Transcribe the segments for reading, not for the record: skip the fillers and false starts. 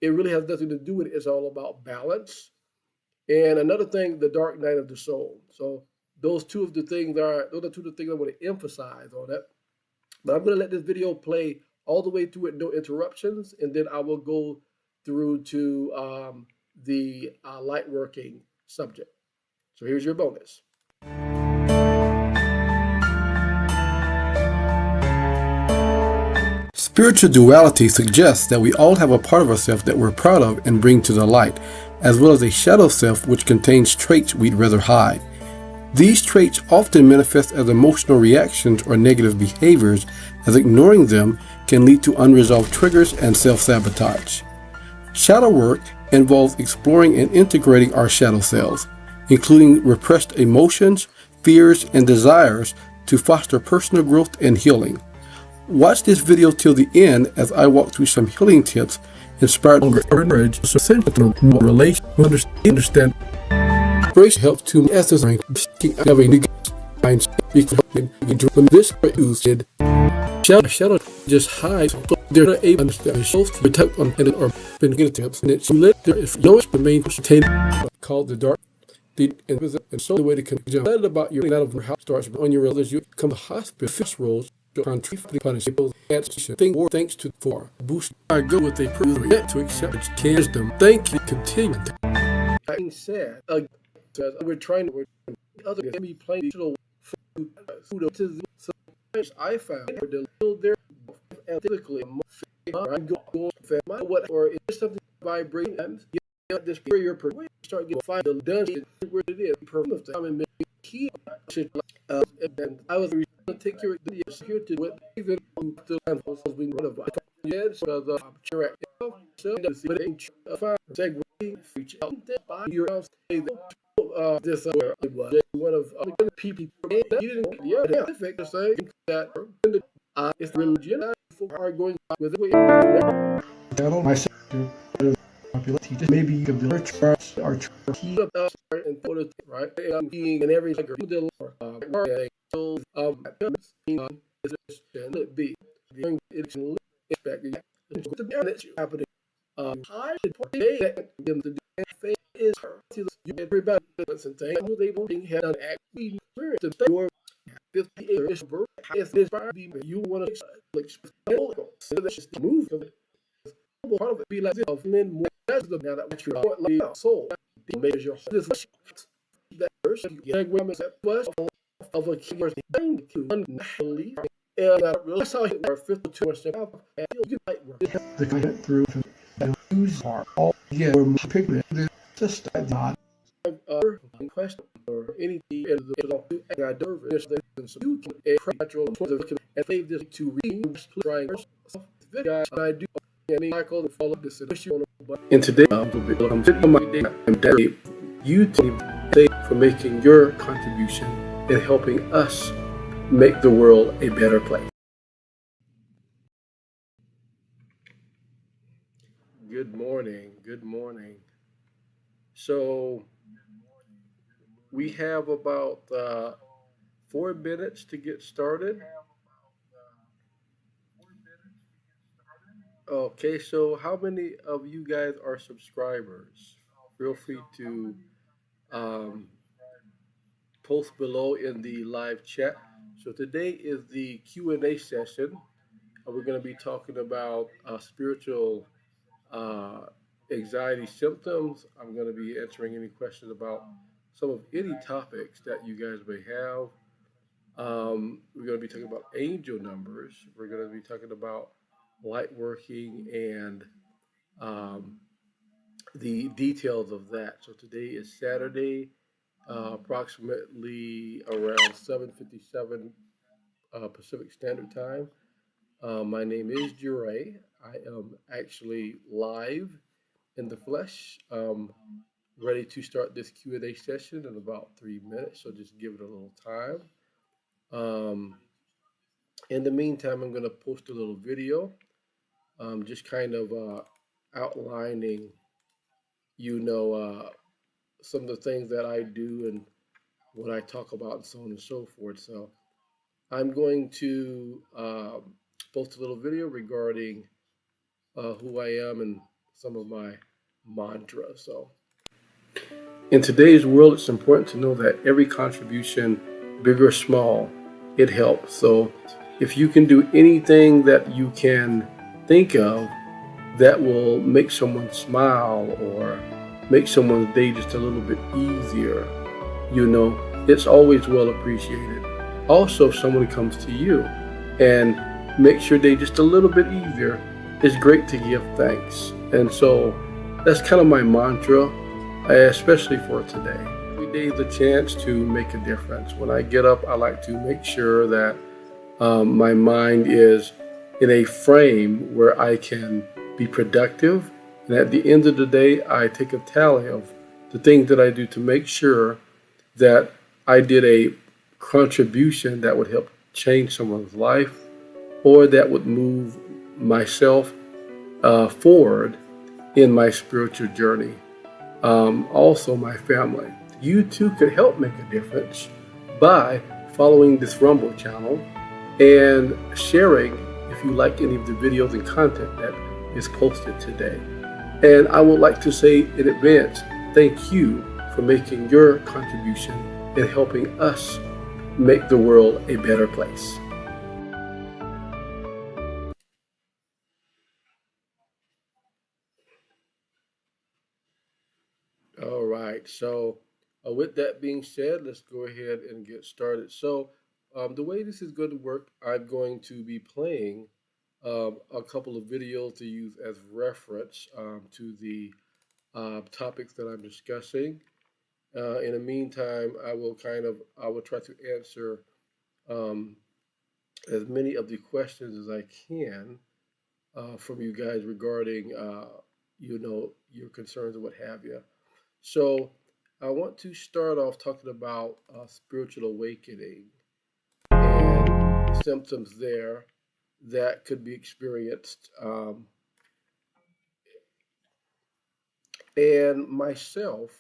it really has nothing to do with it. It's all about balance. And another thing, the dark night of the soul. So those are two of the things I want to emphasize on it. But I'm going to let this video play all the way through with no interruptions, and then I will go through to the light working subject. So here's your bonus. Spiritual duality suggests that we all have a part of ourselves that we're proud of and bring to the light, as well as a shadow self which contains traits we'd rather hide. These traits often manifest as emotional reactions or negative behaviors, as ignoring them can lead to unresolved triggers and self-sabotage. Shadow work involves exploring and integrating our shadow selves, including repressed emotions, fears, and desires to foster personal growth and healing. Watch this video till the end as I walk through some healing tips inspired by courage, so essential to relation, understand. Grace helps to assess having the minds when this used shadow just hides, so they're not able to understand the shows to protect on it or been negatives, and it's lit there is no remain contained called the dark. And so the way to connect about your out of your house starts on your others, you come to hospital fix roles country punish people thing or thanks to for boost I go with a proven to accept wisdom. Thank you. Continue. That being said, we're trying to other can be playing digital food to sometimes I found where the little there ethically I'm going what or is something vibrating and get this your start getting find the done where it is perfect time and key and I was to take your videos here to what even the land was being one of yes the chair so segue feature by your this was one of the people you didn't to say that it's religion are going with it my sister popularity maybe you can build church or key and put it right being in every the it be it's expected it's happening I should them to do is everybody and things they won't have an actually to your 58 birth if this you want to move part of it be like this of men more as the now that what your soul measures your this that person you women that was of a key to unnaturally and I really saw it were 52 percent and you might work the kind through and use are all yeah we're picking just not question or anything as the I nervous so you can a natural and save this to read trying I do Michael to follow this issue and today I'm you for making your contribution in helping us make the world a better place. Good morning. Good morning. So we have about 4 minutes to get started. Okay, so how many of you guys are subscribers? Feel free to um, post below in the live chat. So today is the Q&A session. We're going to be talking about spiritual uh, anxiety symptoms. I'm going to be answering any questions about some of any topics that you guys may have. We're going to be talking about angel numbers. We're going to be talking about light working and um, the details of that. So today is Saturday, approximately around 7:57 Pacific Standard Time. My name is Jure. I am actually live in the flesh, ready to start this Q&A session in about 3 minutes. So just give it a little time. Um, in the meantime, I'm going to post a little video, just kind of outlining, you know, some of the things that I do and what I talk about and so on and so forth. So I'm going to post a little video regarding who I am and some of my mantras. So in today's world, it's important to know that every contribution, big or small, it helps. So if you can do anything that you can think of that will make someone smile or make someone's day just a little bit easier, it's always well appreciated. Also, if someone comes to you and makes your day just a little bit easier, it's great to give thanks. And so that's kind of my mantra, especially for today. Every day is a chance to make a difference. When I get up, I like to make sure that my mind is in a frame where I can be productive. And at the end of the day, I take a tally of the things that I do to make sure that I did a contribution that would help change someone's life or that would move myself forward in my spiritual journey. Also, my family. You too could help make a difference by following this Rumble channel and sharing if you like any of the videos and content that is posted today. And I would like to say in advance, thank you for making your contribution and helping us make the world a better place. All right. So, with that being said, let's go ahead and get started. So, the way this is going to work, I'm going to be playing a couple of videos to use as reference to the topics that I'm discussing. In the meantime, I will try to answer um, as many of the questions as I can from you guys regarding, your concerns and what have you. So I want to start off talking about spiritual awakening and symptoms there that could be experienced. And myself,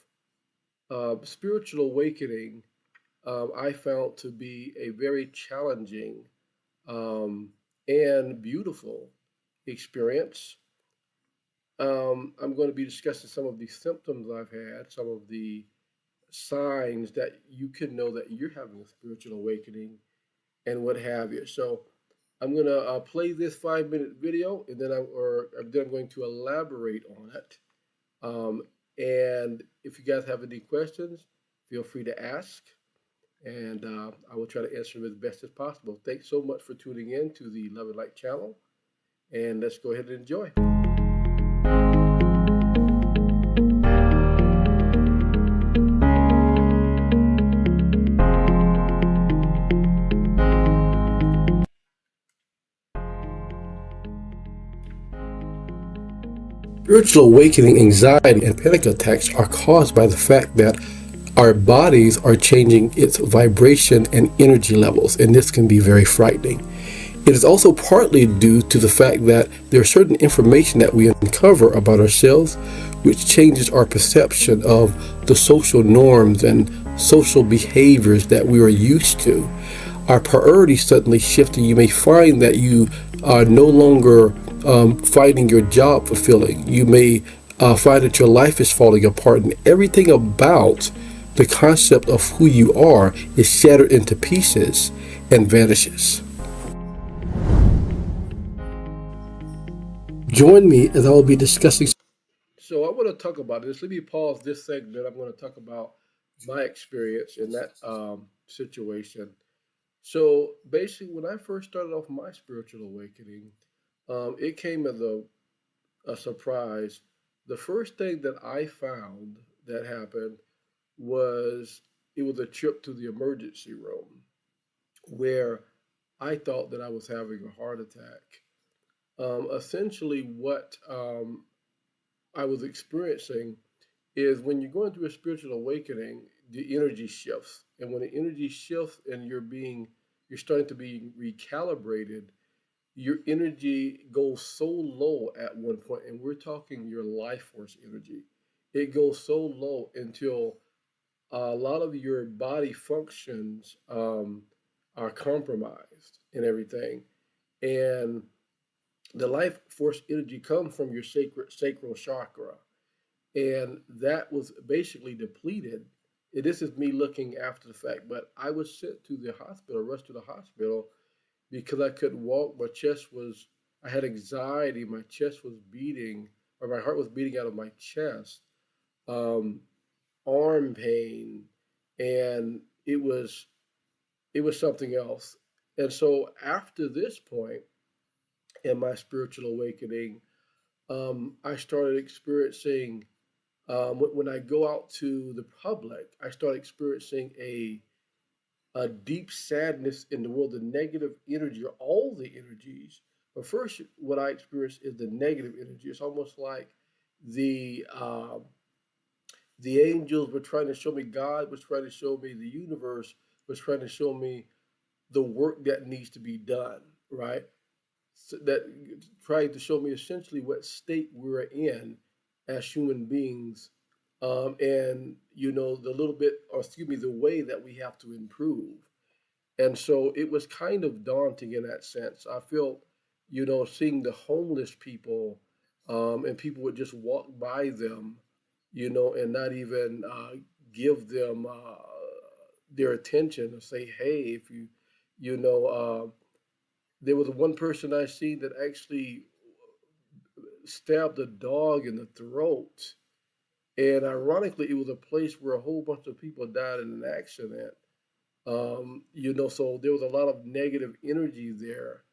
spiritual awakening, I found to be a very challenging and beautiful experience. I'm going to be discussing some of the symptoms I've had, some of the signs that you can know that you're having a spiritual awakening and what have you. So I'm gonna play this 5 minute video, and then I'm going to elaborate on it. Um, and if you guys have any questions, feel free to ask, and I will try to answer them as best as possible. Thanks so much for tuning in to the Love and Light channel, and let's go ahead and enjoy. Spiritual awakening anxiety and panic attacks are caused by the fact that our bodies are changing its vibration and energy levels, and this can be very frightening. It is also partly due to the fact that there is certain information that we uncover about ourselves which changes our perception of the social norms and social behaviors that we are used to. Our priorities suddenly shift, and you may find that you are no longer finding your job fulfilling. You may find that your life is falling apart, and everything about the concept of who you are is shattered into pieces and vanishes. Join me as I will be discussing. So I want to talk about this. Let me pause this segment. I'm going to talk about my experience in that situation. So basically, when I first started off my spiritual awakening, it came as a surprise. The first thing that I found that happened was it was a trip to the emergency room where I thought that I was having a heart attack. Essentially, what I was experiencing is when you're going through a spiritual awakening, the energy shifts. And when the energy shifts and you're starting to be recalibrated, your energy goes so low at one point, and we're talking your life force energy. It goes so low until a lot of your body functions are compromised and everything. And the life force energy comes from your sacral chakra, and that was basically depleted. And this is me looking after the fact, but I was sent to the hospital, rushed to the hospital because I couldn't walk. My chest was, I had anxiety. My chest was beating, or my heart was beating out of my chest. Um, Arm pain, and it was something else. And so after this point in my spiritual awakening, I started experiencing when I go out to the public, I start experiencing a deep sadness in the world, the negative energy, or all the energies. But first, what I experience is the negative energy. It's almost like the the angels were trying to show me, God was trying to show me, the universe was trying to show me the work that needs to be done, right? So that trying to show me essentially what state we're in as human beings, and the little bit, or excuse me, the way that we have to improve. And so it was kind of daunting in that sense. I feel, seeing the homeless people, and people would just walk by them, and not even give them their attention and say, hey, if you know, there was one person I seen that actually stabbed a dog in the throat. And ironically, it was a place where a whole bunch of people died in an accident. So there was a lot of negative energy there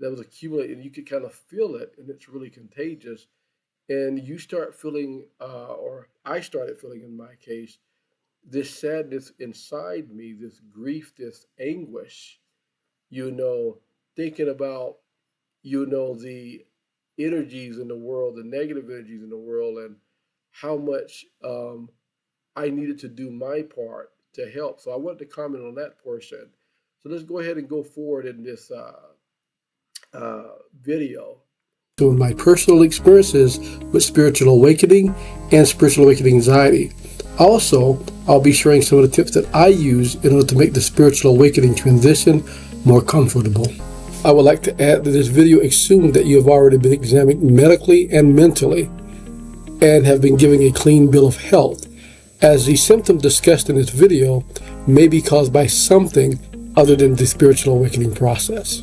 that was accumulated, and you could kind of feel it, and it's really contagious. And you start feeling, or I started feeling in my case, this sadness inside me, this grief, this anguish, you know, thinking about, the energies in the world, the negative energies in the world, and how much I needed to do my part to help. So I wanted to comment on that portion. So let's go ahead and go forward in this video. To my personal experiences with spiritual awakening and spiritual awakening anxiety. Also, I'll be sharing some of the tips that I use in order to make the spiritual awakening transition more comfortable. I would like to add that this video assumes that you have already been examined medically and mentally and have been given a clean bill of health, as the symptoms discussed in this video may be caused by something other than the spiritual awakening process.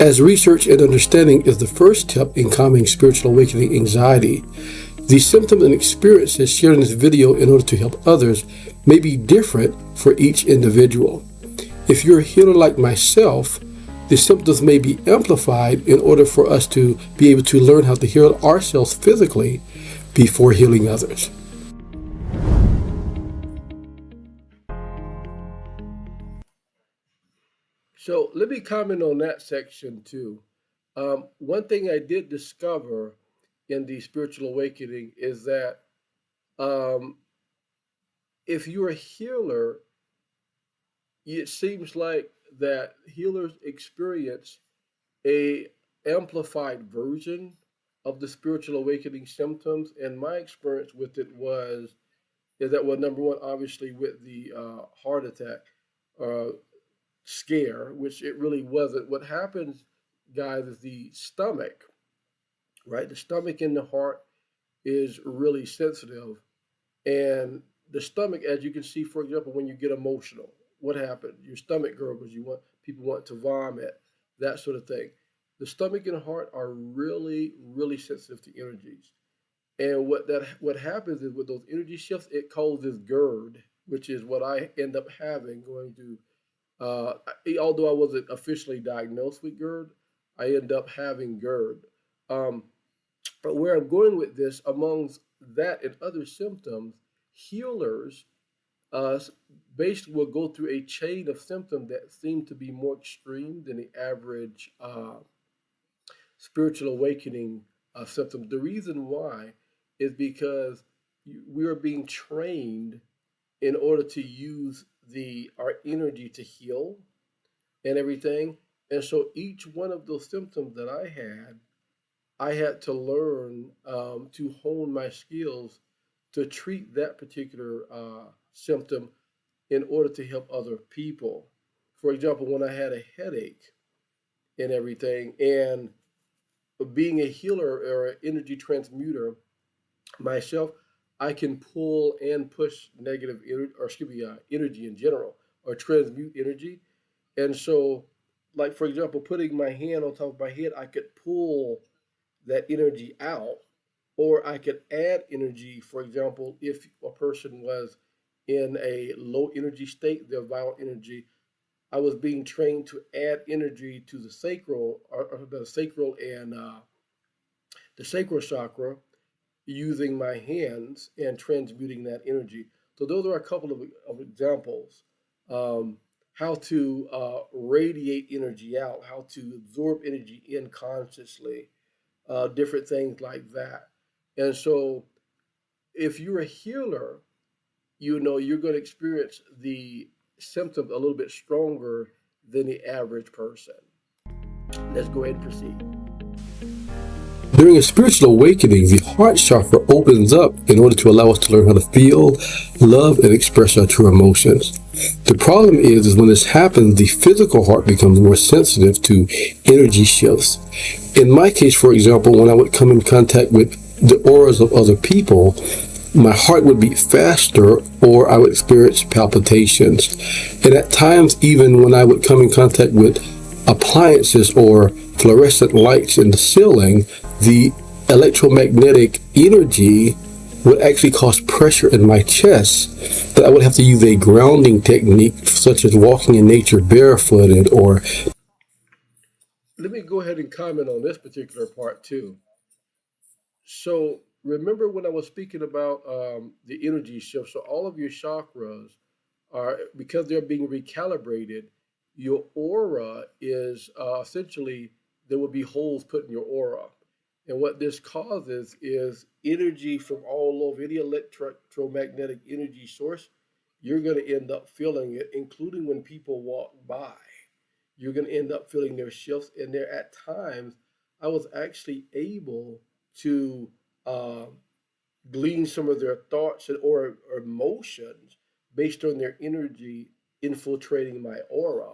As research and understanding is the first step in calming spiritual awakening anxiety, the symptoms and experiences shared in this video in order to help others may be different for each individual. If you're a healer like myself, the symptoms may be amplified in order for us to be able to learn how to heal ourselves physically before healing others. So let me comment on that section too. One thing I did discover in the spiritual awakening is that um, if you're a healer, it seems like that healers experience a amplified version of the spiritual awakening symptoms. And my experience with it was is that, well, number one, obviously with the heart attack uh, scare, which it really wasn't. What happens, guys, is the stomach, right? The stomach and the heart is really sensitive. And the stomach, as you can see, for example, when you get emotional, what happens? Your stomach gurgles. People want to vomit, that sort of thing. The stomach and heart are really, really sensitive to energies. And what happens is with those energy shifts, it causes GERD, which is what I end up having going to. Although I wasn't officially diagnosed with GERD, I end up having GERD. Um, but where I'm going with this, amongst that and other symptoms, healers uh, basically will go through a chain of symptoms that seem to be more extreme than the average spiritual awakening symptom. The reason why is because we are being trained in order to use the our energy to heal and everything. And so each one of those symptoms that I had to learn to hone my skills to treat that particular symptom in order to help other people. For example, when I had a headache, and everything. And being a healer or an energy transmuter myself, I can pull and push negative energy, or excuse me, energy in general, or transmute energy. And so, like for example, putting my hand on top of my head, I could pull that energy out, or I could add energy. For example, if a person was in a low energy state, their vital energy, I was being trained to add energy to the sacral, or the sacral and the sacral chakra, using my hands and transmuting that energy. So those are a couple of examples. How to radiate energy out, how to absorb energy in consciously, different things like that. And so if you're a healer, you know you're going to experience the symptoms a little bit stronger than the average person. Let's go ahead and proceed. During a spiritual awakening, the heart chakra opens up in order to allow us to learn how to feel, love, and express our true emotions. The problem is when this happens, the physical heart becomes more sensitive to energy shifts. In my case, for example, when I would come in contact with the auras of other people, my heart would beat faster, or I would experience palpitations. And at times, even when I would come in contact with appliances or fluorescent lights in the ceiling, the electromagnetic energy would actually cause pressure in my chest that I would have to use a grounding technique, such as walking in nature barefooted or. Let me go ahead and comment on this particular part too. So remember when I was speaking about the energy shift. So all of your chakras are, because they're being recalibrated. Your aura is essentially, there will be holes put in your aura, and what this causes is energy from all over any electromagnetic energy source. You're going to end up feeling it, including when people walk by. You're going to end up feeling their shifts, and there at times I was actually able to uh, glean some of their thoughts or emotions based on their energy infiltrating my aura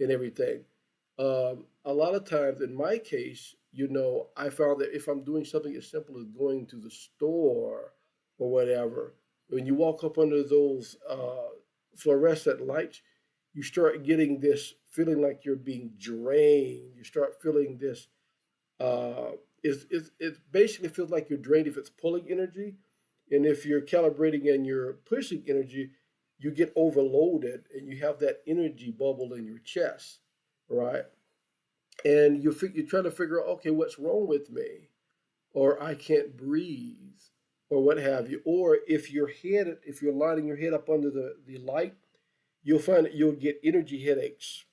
and everything. A lot of times, in my case, I found that if I'm doing something as simple as going to the store or whatever, when you walk up under those fluorescent lights, you start getting this feeling like you're being drained. You start feeling this. It basically feels like you're drained if it's pulling energy, and if you're calibrating and you're pushing energy, you get overloaded and you have that energy bubble in your chest, right? And you're trying to figure out, okay, what's wrong with me, or I can't breathe, or what have you. Or if you're lining your head up under the light, you'll find that you'll get energy headaches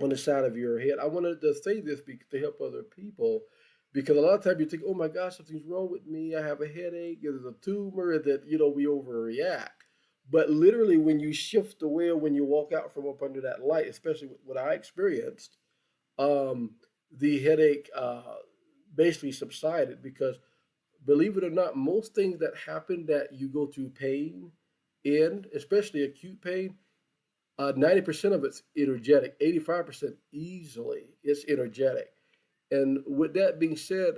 on the side of your head. I wanted to say this to help other people, because a lot of times you think, oh my gosh, something's wrong with me. I have a headache. There's a tumor that, we overreact. But literally, when you shift away, or when you walk out from up under that light, especially what I experienced, um, the headache basically subsided, because believe it or not, most things that happen that you go through pain in, especially acute pain, 90% of it's energetic, 85% easily it's energetic. And with that being said,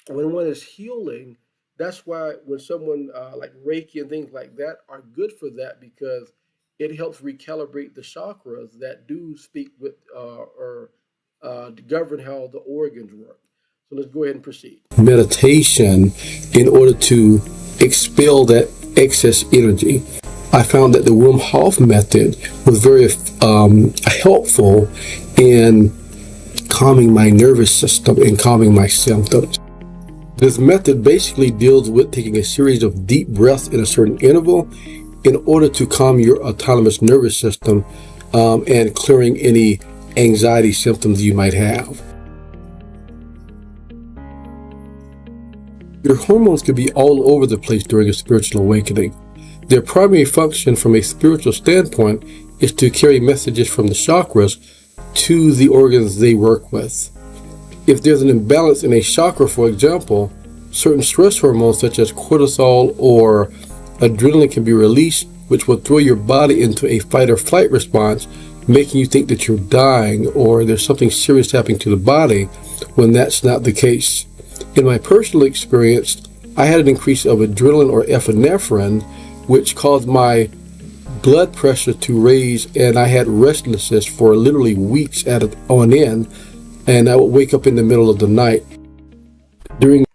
when one is healing, that's why when someone like Reiki and things like that are good for that, because it helps recalibrate the chakras that do speak with or govern how the organs work. So let's go ahead and proceed. Meditation in order to expel that excess energy. I found that the Wim Hof method was very helpful in calming my nervous system and calming my symptoms. This method basically deals with taking a series of deep breaths in a certain interval in order to calm your autonomous nervous system and clearing any anxiety symptoms you might have. Your hormones could be all over the place during a spiritual awakening. Their primary function from a spiritual standpoint is to carry messages from the chakras to the organs they work with. If there's an imbalance in a chakra, for example, certain stress hormones such as cortisol or adrenaline can be released, which will throw your body into a fight or flight response, making you think that you're dying or there's something serious happening to the body when that's not the case. In my personal experience, I had an increase of adrenaline or epinephrine, which caused my blood pressure to raise, and I had restlessness for literally weeks on end, and I would wake up in the middle of the night during.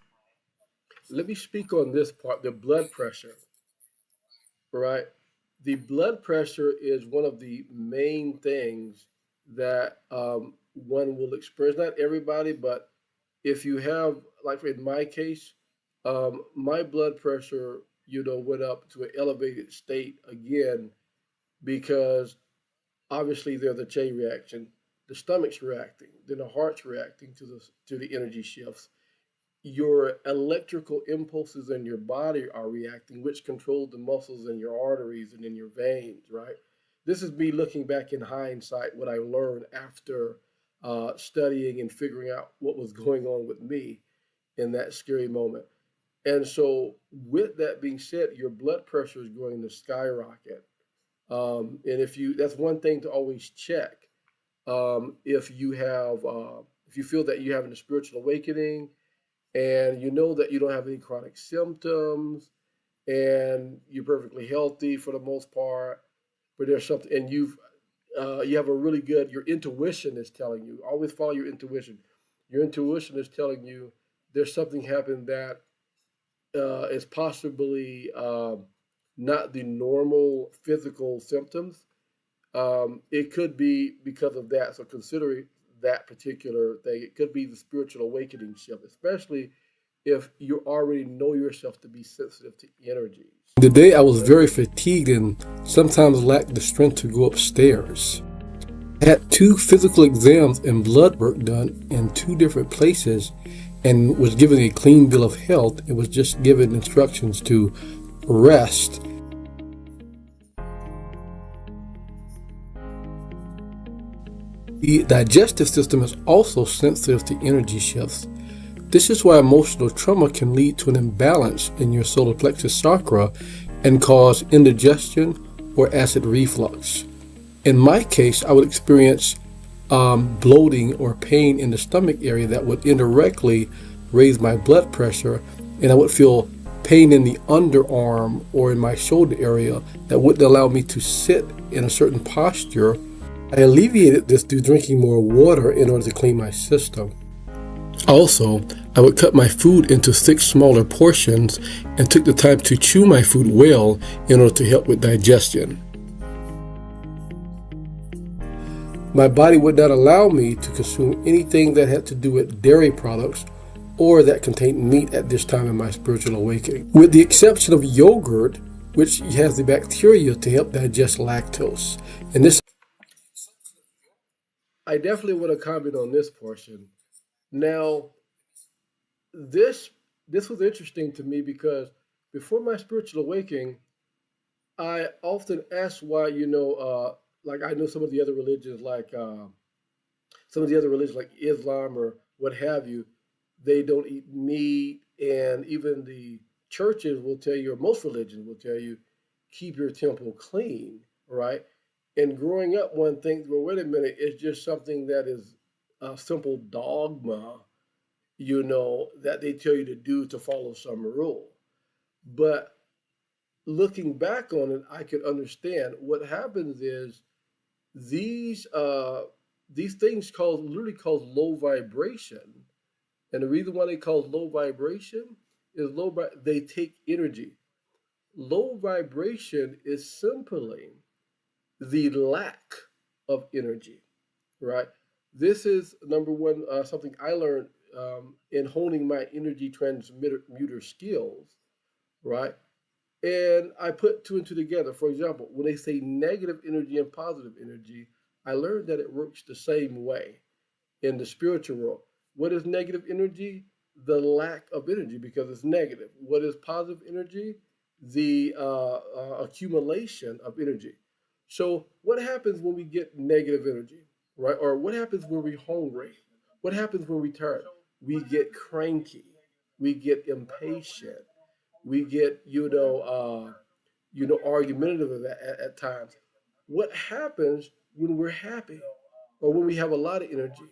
Let me speak on this part, the blood pressure, right? The blood pressure is one of the main things that one will experience. Not everybody, but if you have, like in my case, my blood pressure, went up to an elevated state again because obviously there's a chain reaction. The stomach's reacting, then the heart's reacting to the energy shifts. Your electrical impulses in your body are reacting, which control the muscles in your arteries and in your veins, right? This is me looking back in hindsight, what I learned after studying and figuring out what was going on with me in that scary moment. And so, with that being said, your blood pressure is going to skyrocket. And that's one thing to always check. If you feel that you're having a spiritual awakening, and you know that you don't have any chronic symptoms and you're perfectly healthy for the most part, but there's something, and you have a really good, your intuition is telling you, always follow your intuition. Your intuition is telling you there's something happened that is possibly not the normal physical symptoms. It could be because of that. So considering that particular thing, it could be the spiritual awakening shift, especially if you already know yourself to be sensitive to energies. The day I was very fatigued and sometimes lacked the strength to go upstairs. I had two physical exams and blood work done in two different places and was given a clean bill of health. It was just given instructions to rest. The digestive system is also sensitive to energy shifts. This is why emotional trauma can lead to an imbalance in your solar plexus chakra and cause indigestion or acid reflux. In my case, I would experience bloating or pain in the stomach area that would indirectly raise my blood pressure, and I would feel pain in the underarm or in my shoulder area that wouldn't allow me to sit in a certain posture. I alleviated this through drinking more water in order to clean my system. Also, I would cut my food into thick, smaller portions and took the time to chew my food well in order to help with digestion. My body would not allow me to consume anything that had to do with dairy products or that contained meat at this time in my spiritual awakening, with the exception of yogurt, which has the bacteria to help digest lactose. And this I definitely want to comment on this portion. Now, this was interesting to me because before my spiritual awakening, I often asked why, like I know some of the other religions like Islam or what have you, they don't eat meat, and even the churches will tell you, or most religions will tell you, keep your temple clean, right? And growing up, one thinks, well, wait a minute, it's just something that is a simple dogma, that they tell you to do to follow some rule. But looking back on it, I could understand what happens is these uh, these things literally cause low vibration, and the reason why they cause low vibration is they take energy. Low vibration is simply the lack of energy, right? This is number one, something I learned in honing my energy transmitter skills, right? And I put two and two together. For example, when they say negative energy and positive energy, I learned that it works the same way in the spiritual world. What is negative energy? The lack of energy because it's negative. What is positive energy? The accumulation of energy. So, what happens when we get negative energy, right? Or what happens when we're hungry? What happens when we're tired? We get cranky. We get impatient. We get, argumentative at times. What happens? when we're happy or when we have a lot of energy,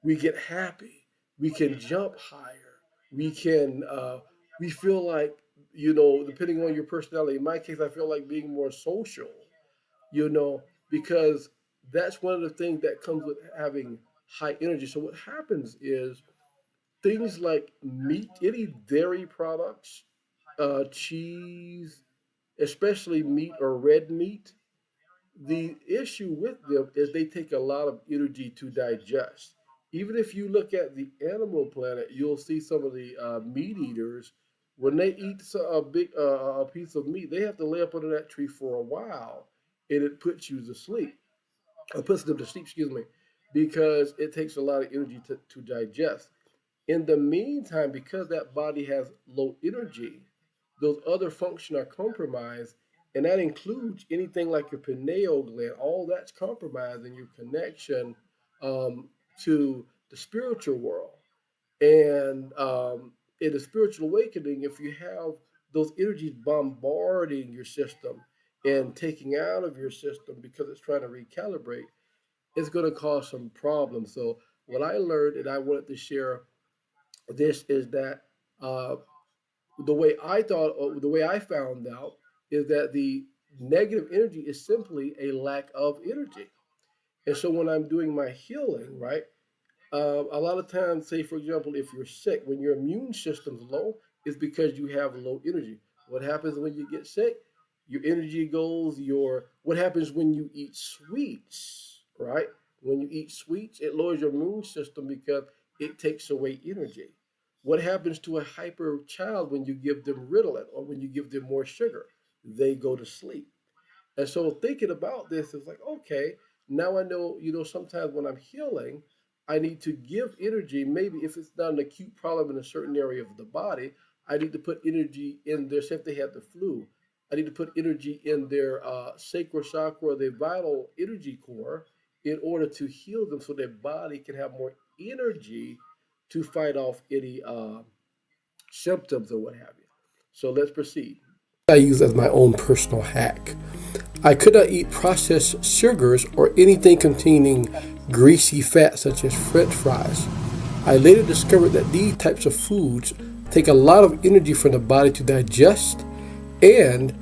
we get happy. We can jump higher. We can, we feel like, depending on your personality, in my case, I feel like being more social, you know, because that's one of the things that comes with having high energy. So what happens is things like meat, any dairy products, cheese, especially meat or red meat, the issue with them is they take a lot of energy to digest. Even if you look at the animal planet, you'll see some of the meat eaters. When they eat a big a piece of meat, they have to lay up under that tree for a while, and it puts you to sleep. It puts them to sleep, excuse me, because it takes a lot of energy to digest. In the meantime, because that body has low energy, those other functions are compromised, and that includes anything like your pineal gland. All that's compromised in your connection um, to the spiritual world. And in the spiritual awakening, if you have those energies bombarding your system and taking out of your system because it's trying to recalibrate, it's going to cause some problems. So, what I learned and I wanted to share this is that uh, the way I thought, or the way I found out, is that the negative energy is simply a lack of energy. And so when I'm doing my healing, right, a lot of times, say for example, if you're sick, when your immune system's low, it's because you have low energy. What happens when you get sick? Your energy goes. What happens when you eat sweets, right? When you eat sweets, it lowers your immune system because it takes away energy. What happens to a hyper child when you give them Ritalin or when you give them more sugar? They go to sleep. And so thinking about this is like, okay, now I know, sometimes when I'm healing, I need to give energy. Maybe if it's not an acute problem in a certain area of the body, I need to put energy in their, say if they have the flu, I need to put energy in their sacral chakra or their vital energy core in order to heal them so their body can have more energy to fight off any symptoms or what have you. So let's proceed. I use as my own personal hack. I could not eat processed sugars or anything containing greasy fat such as french fries. I later discovered that these types of foods take a lot of energy from the body to digest and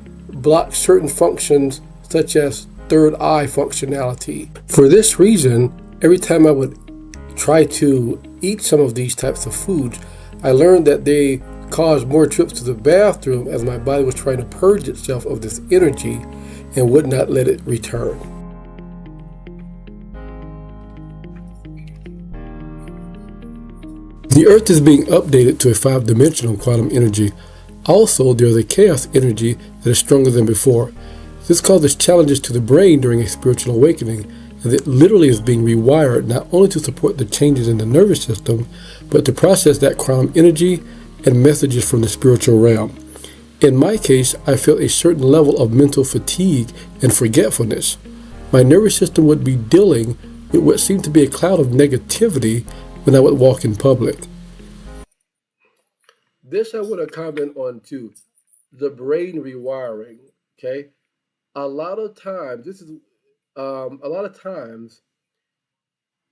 block certain functions such as third eye functionality. For this reason, every time I would try to eat some of these types of foods, I learned that they caused more trips to the bathroom as my body was trying to purge itself of this energy and would not let it return. The Earth is being updated to a five-dimensional quantum energy. Also, there is a chaos energy that is stronger than before. This causes challenges to the brain during a spiritual awakening, and it literally is being rewired not only to support the changes in the nervous system, but to process that quantum energy and messages from the spiritual realm. In my case, I felt a certain level of mental fatigue and forgetfulness. My nervous system would be dealing with what seemed to be a cloud of negativity when I would walk in public. This I want to comment on too. The brain rewiring. Okay, a lot of times a lot of times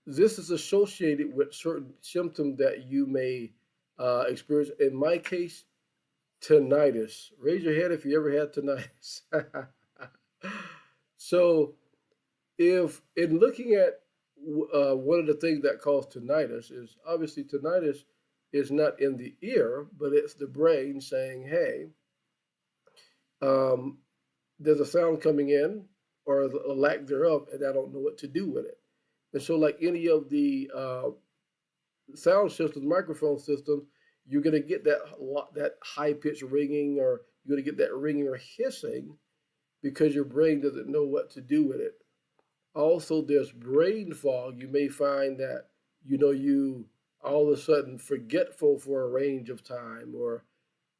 this is associated with certain symptoms that you may experience. In my case, tinnitus. Raise your hand if you ever had tinnitus. So, if in looking at one of the things that cause tinnitus is obviously tinnitus is not in the ear, but it's the brain saying, "Hey, um, there's a sound coming in or a lack thereof, and I don't know what to do with it." And so, like any of the sound systems, microphone systems, you're going to get that high pitched ringing, or you're going to get that ringing or hissing because your brain doesn't know what to do with it. Also, there's brain fog. You may find that you all of a sudden forgetful for a range of time, or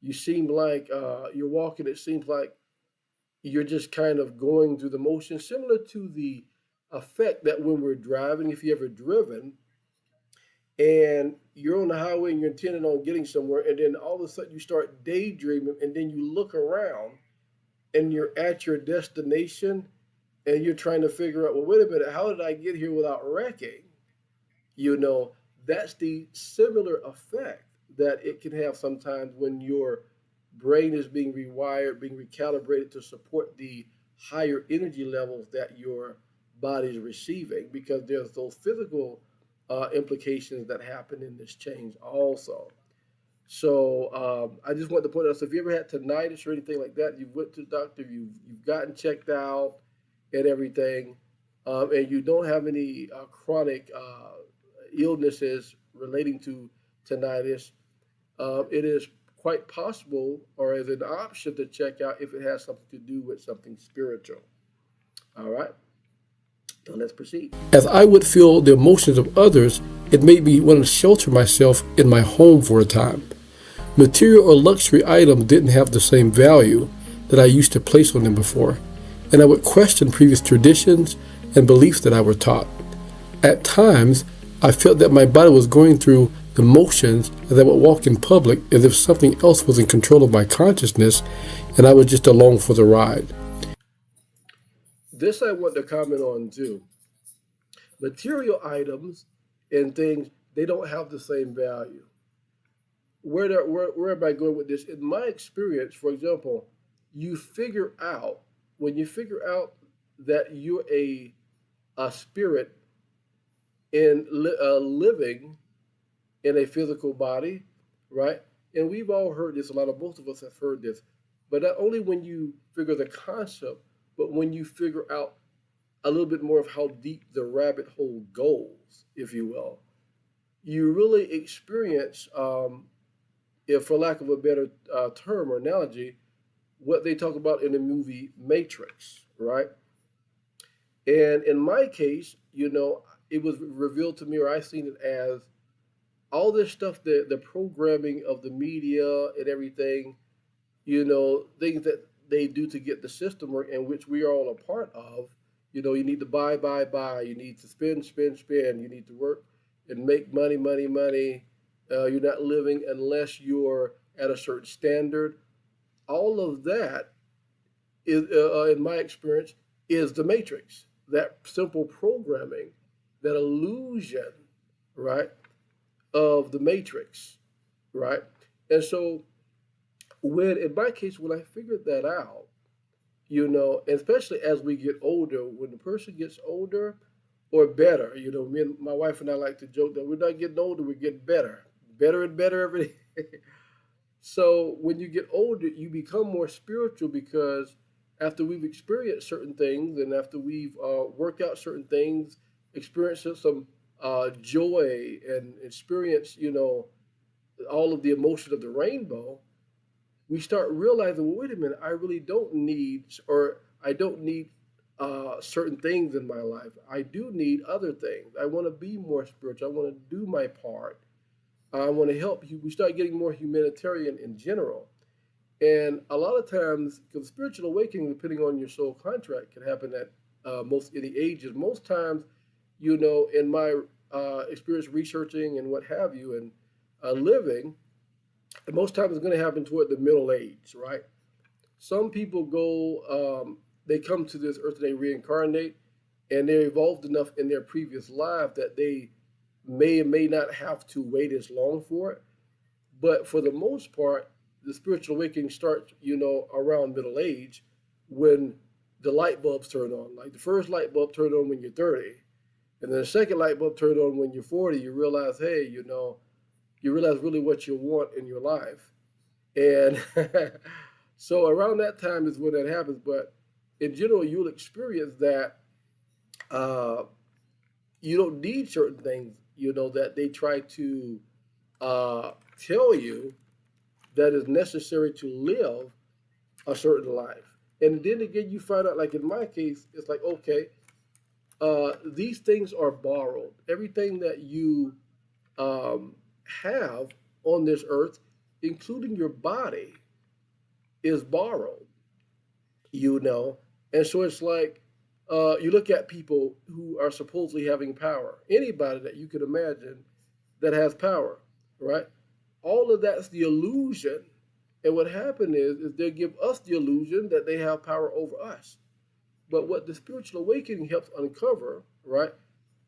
you seem like you're walking. It seems like you're just kind of going through the motion, similar to the effect that when we're driving, if you ever driven, and you're on the highway and you're intending on getting somewhere, and then all of a sudden you start daydreaming, and then you look around and you're at your destination and you're trying to figure out, well, wait a minute, how did I get here without wrecking? You know, that's the similar effect that it can have sometimes when your brain is being rewired, being recalibrated to support the higher energy levels that your body is receiving, because there's those physical implications that happen in this change also. So I just want to point out. So if you ever had tinnitus or anything like that, you went to the doctor, you've gotten checked out and everything, and you don't have any chronic illnesses relating to tinnitus, it is quite possible or as an option to check out if it has something to do with something spiritual. All right, so let's proceed. As I would feel the emotions of others, it made me want to shelter myself in my home for a time. Material or luxury items didn't have the same value that I used to place on them before, and I would question previous traditions and beliefs that I were taught. At times, I felt that my body was going through the motions as I would walk in public as if something else was in control of my consciousness and I was just along for the ride. This I want to comment on too. Material items and things, they don't have the same value. Where am I going with this? In my experience, for example, you figure out when you figure out that you're a spirit living in a physical body, right? And we've all heard this. A lot of most of us have heard this, but not only when you figure the concept, but when you figure out a little bit more of how deep the rabbit hole goes, if you will, you really experience, if for lack of a better term or analogy, what they talk about in the movie Matrix, right? And in my case, it was revealed to me, or I seen it as all this stuff, the programming of the media and everything, things that they do to get the system work, in which we are all a part of. You need to buy, buy, buy. You need to spend, spend, spend. You need to work and make money, money, money. You're not living unless you're at a certain standard. All of that is, in my experience, is the matrix. That simple programming, that illusion, right, of the matrix, right? And so, in my case, when I figured that out, and especially as we get older, when the person gets older or better, me and my wife and I like to joke that we're not getting older, we're getting better, better and better every day. So when you get older, you become more spiritual because after we've experienced certain things and after we've worked out certain things, experienced some joy and experienced, all of the emotion of the rainbow, we start realizing, well, wait a minute, I really don't need, or I don't need certain things in my life. I do need other things. I want to be more spiritual. I want to do my part. I want to help you. We start getting more humanitarian in general. And a lot of times, because spiritual awakening, depending on your soul contract, can happen at most any ages. Most times, in my experience researching and what have you, and living, most times it's going to happen toward the middle age, right? Some people they come to this earth and they reincarnate, and they're evolved enough in their previous life that they may or may not have to wait as long for it. But for the most part, the spiritual awakening starts, around middle age when the light bulbs turn on. Like the first light bulb turned on when you're 30, and then the second light bulb turned on when you're 40. You realize, hey, you realize really what you want in your life. And so around that time is when that happens. But in general, you'll experience that you don't need certain things, that they try to tell you that is necessary to live a certain life. And then again, you find out, like in my case, it's like, okay, these things are borrowed. Everything that you have on this earth, including your body, is borrowed, you know. And so it's like you look at people who are supposedly having power, anybody that you could imagine that has power, right? All of that's the illusion. And what happened is they give us the illusion that they have power over us. But what the spiritual awakening helps uncover, right,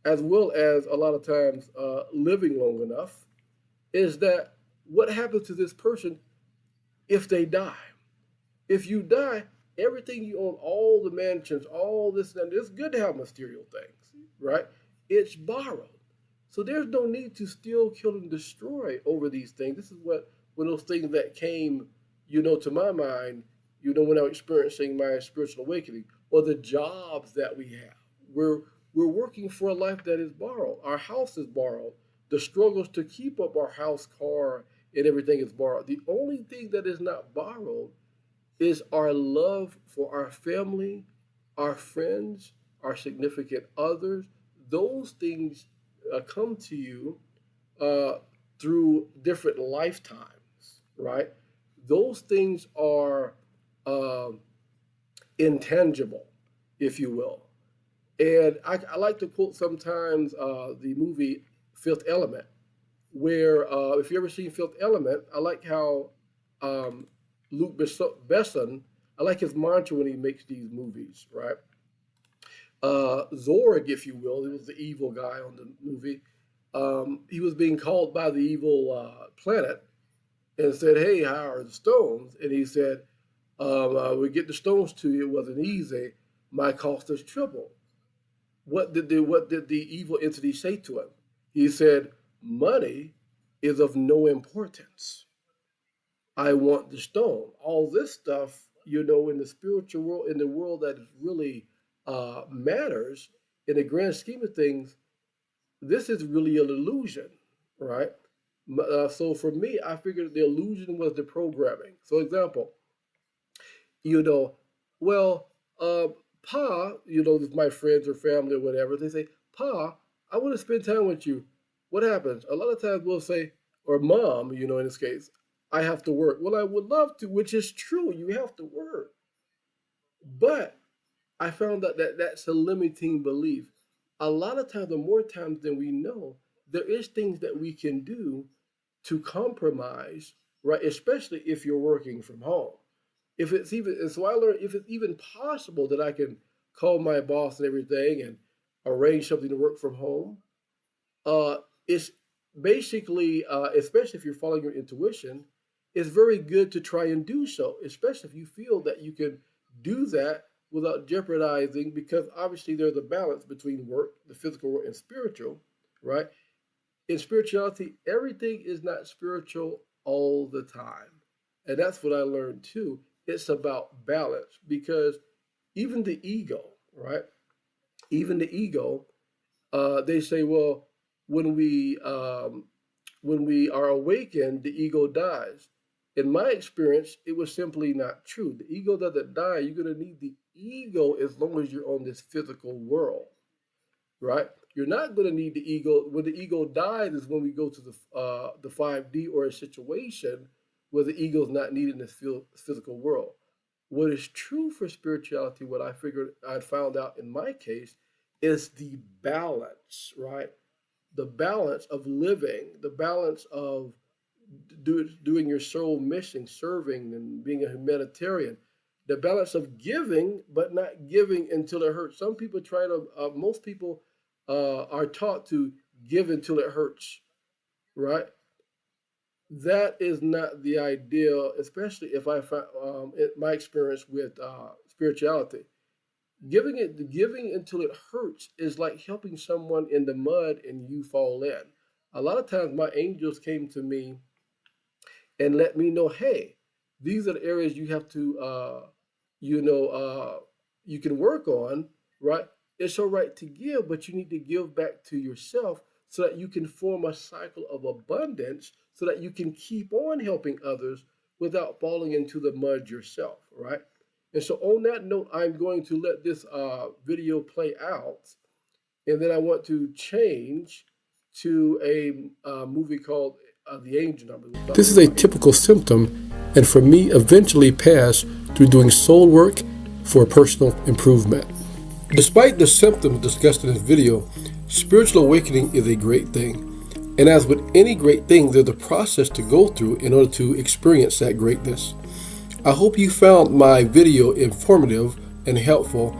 as well as a lot of times living long enough, is that what happens to this person if they die? If you die, everything you own, all the mansions, all this and that, it's good to have material things, right? It's borrowed. So there's no need to steal, kill, and destroy over these things. This is what one of those things that came, to my mind, when I was experiencing my spiritual awakening, or the jobs that we have. We're working for a life that is borrowed. Our house is borrowed. The struggles to keep up our house, car, and everything is borrowed. The only thing that is not borrowed is our love for our family, our friends, our significant others. Those things come to you through different lifetimes, right? Those things are intangible, if you will. And I like to quote sometimes the movie Fifth Element, where if you ever seen Fifth Element, I like how Luc Besson, I like his mantra when he makes these movies, right? Zorg, if you will, he was the evil guy on the movie. He was being called by the evil planet and said, "Hey, how are the stones?" And he said, "We get the stones to you. It wasn't easy. My cost us triple." What did the evil entity say to him? He said, "Money is of no importance. I want the stone." All this stuff, in the spiritual world, in the world that really matters, in the grand scheme of things, this is really an illusion, right? So for me, I figured the illusion was the programming. So example, you know, well, Pa, with my friends or family or whatever, they say, "Pa, I want to spend time with you." What happens? A lot of times we'll say, or Mom, in this case, "I have to work." Well, I would love to, which is true. You have to work. But I found out that that's a limiting belief. A lot of times, or more times than we know, there is things that we can do to compromise, right? Especially if you're working from home. If it's even, and so I learned if it's even possible that I can call my boss and everything and arrange something to work from home, it's basically, especially if you're following your intuition, it's very good to try and do so, especially if you feel that you can do that without jeopardizing, because obviously there's a balance between work, the physical work, and spiritual, right? In spirituality, everything is not spiritual all the time. And that's what I learned too. It's about balance, because even the ego, right? Even the ego, they say, well, when we are awakened, the ego dies. In my experience, it was simply not true. The ego doesn't die. You're going to need the ego as long as you're on this physical world, right? You're not going to need the ego. When the ego dies is when we go to the 5D, or a situation where the ego is not needed in this physical world. What is true for spirituality, what I figured I'd found out in my case, is the balance, right? The balance of living, the balance of doing your soul mission, serving and being a humanitarian, the balance of giving, but not giving until it hurts. Some people most people are taught to give until it hurts, right? That is not the ideal, especially if I find my experience with spirituality. Giving until it hurts is like helping someone in the mud and you fall in. A lot of times my angels came to me and let me know, hey, these are the areas you have to, you can work on, right? It's all right to give, but you need to give back to yourself so that you can form a cycle of abundance, so that you can keep on helping others without falling into the mud yourself, right? And so on that note, I'm going to let this video play out, and then I want to change to a movie called The Angel Number. This is a typical symptom, and for me, eventually passed through doing soul work for personal improvement. Despite the symptoms discussed in this video, spiritual awakening is a great thing. And as with any great thing, there's a process to go through in order to experience that greatness. I hope you found my video informative and helpful.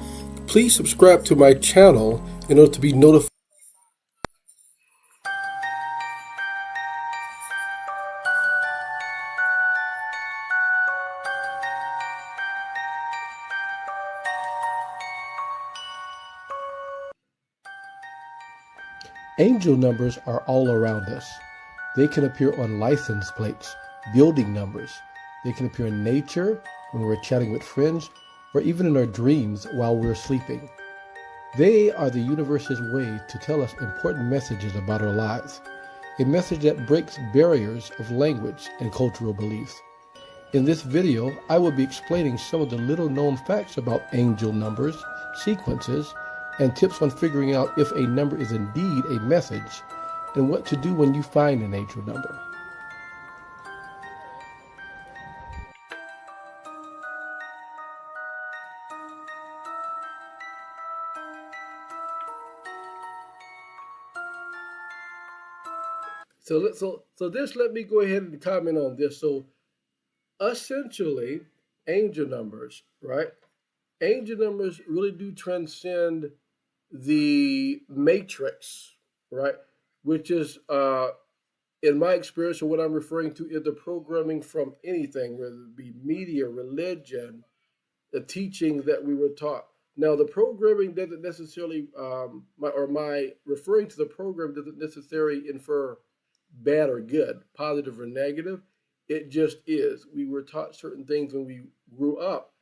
Please subscribe to my channel in order to be notified. Angel numbers are all around us. They can appear on license plates, building numbers. They can appear in nature, when we're chatting with friends, or even in our dreams while we're sleeping. They are the universe's way to tell us important messages about our lives, a message that breaks barriers of language and cultural beliefs. In this video, I will be explaining some of the little known facts about angel numbers, sequences, and tips on figuring out if a number is indeed a message, and what to do when you find an angel number. So this, let me go ahead and comment on this. So essentially, angel numbers, right? Angel numbers really do transcend the matrix, right? Which is, in my experience, or what I'm referring to, is the programming from anything, whether it be media, religion, the teaching that we were taught. Now, the programming doesn't necessarily, my referring to the program doesn't necessarily infer bad or good, positive or negative. It just is. We were taught certain things when we grew up,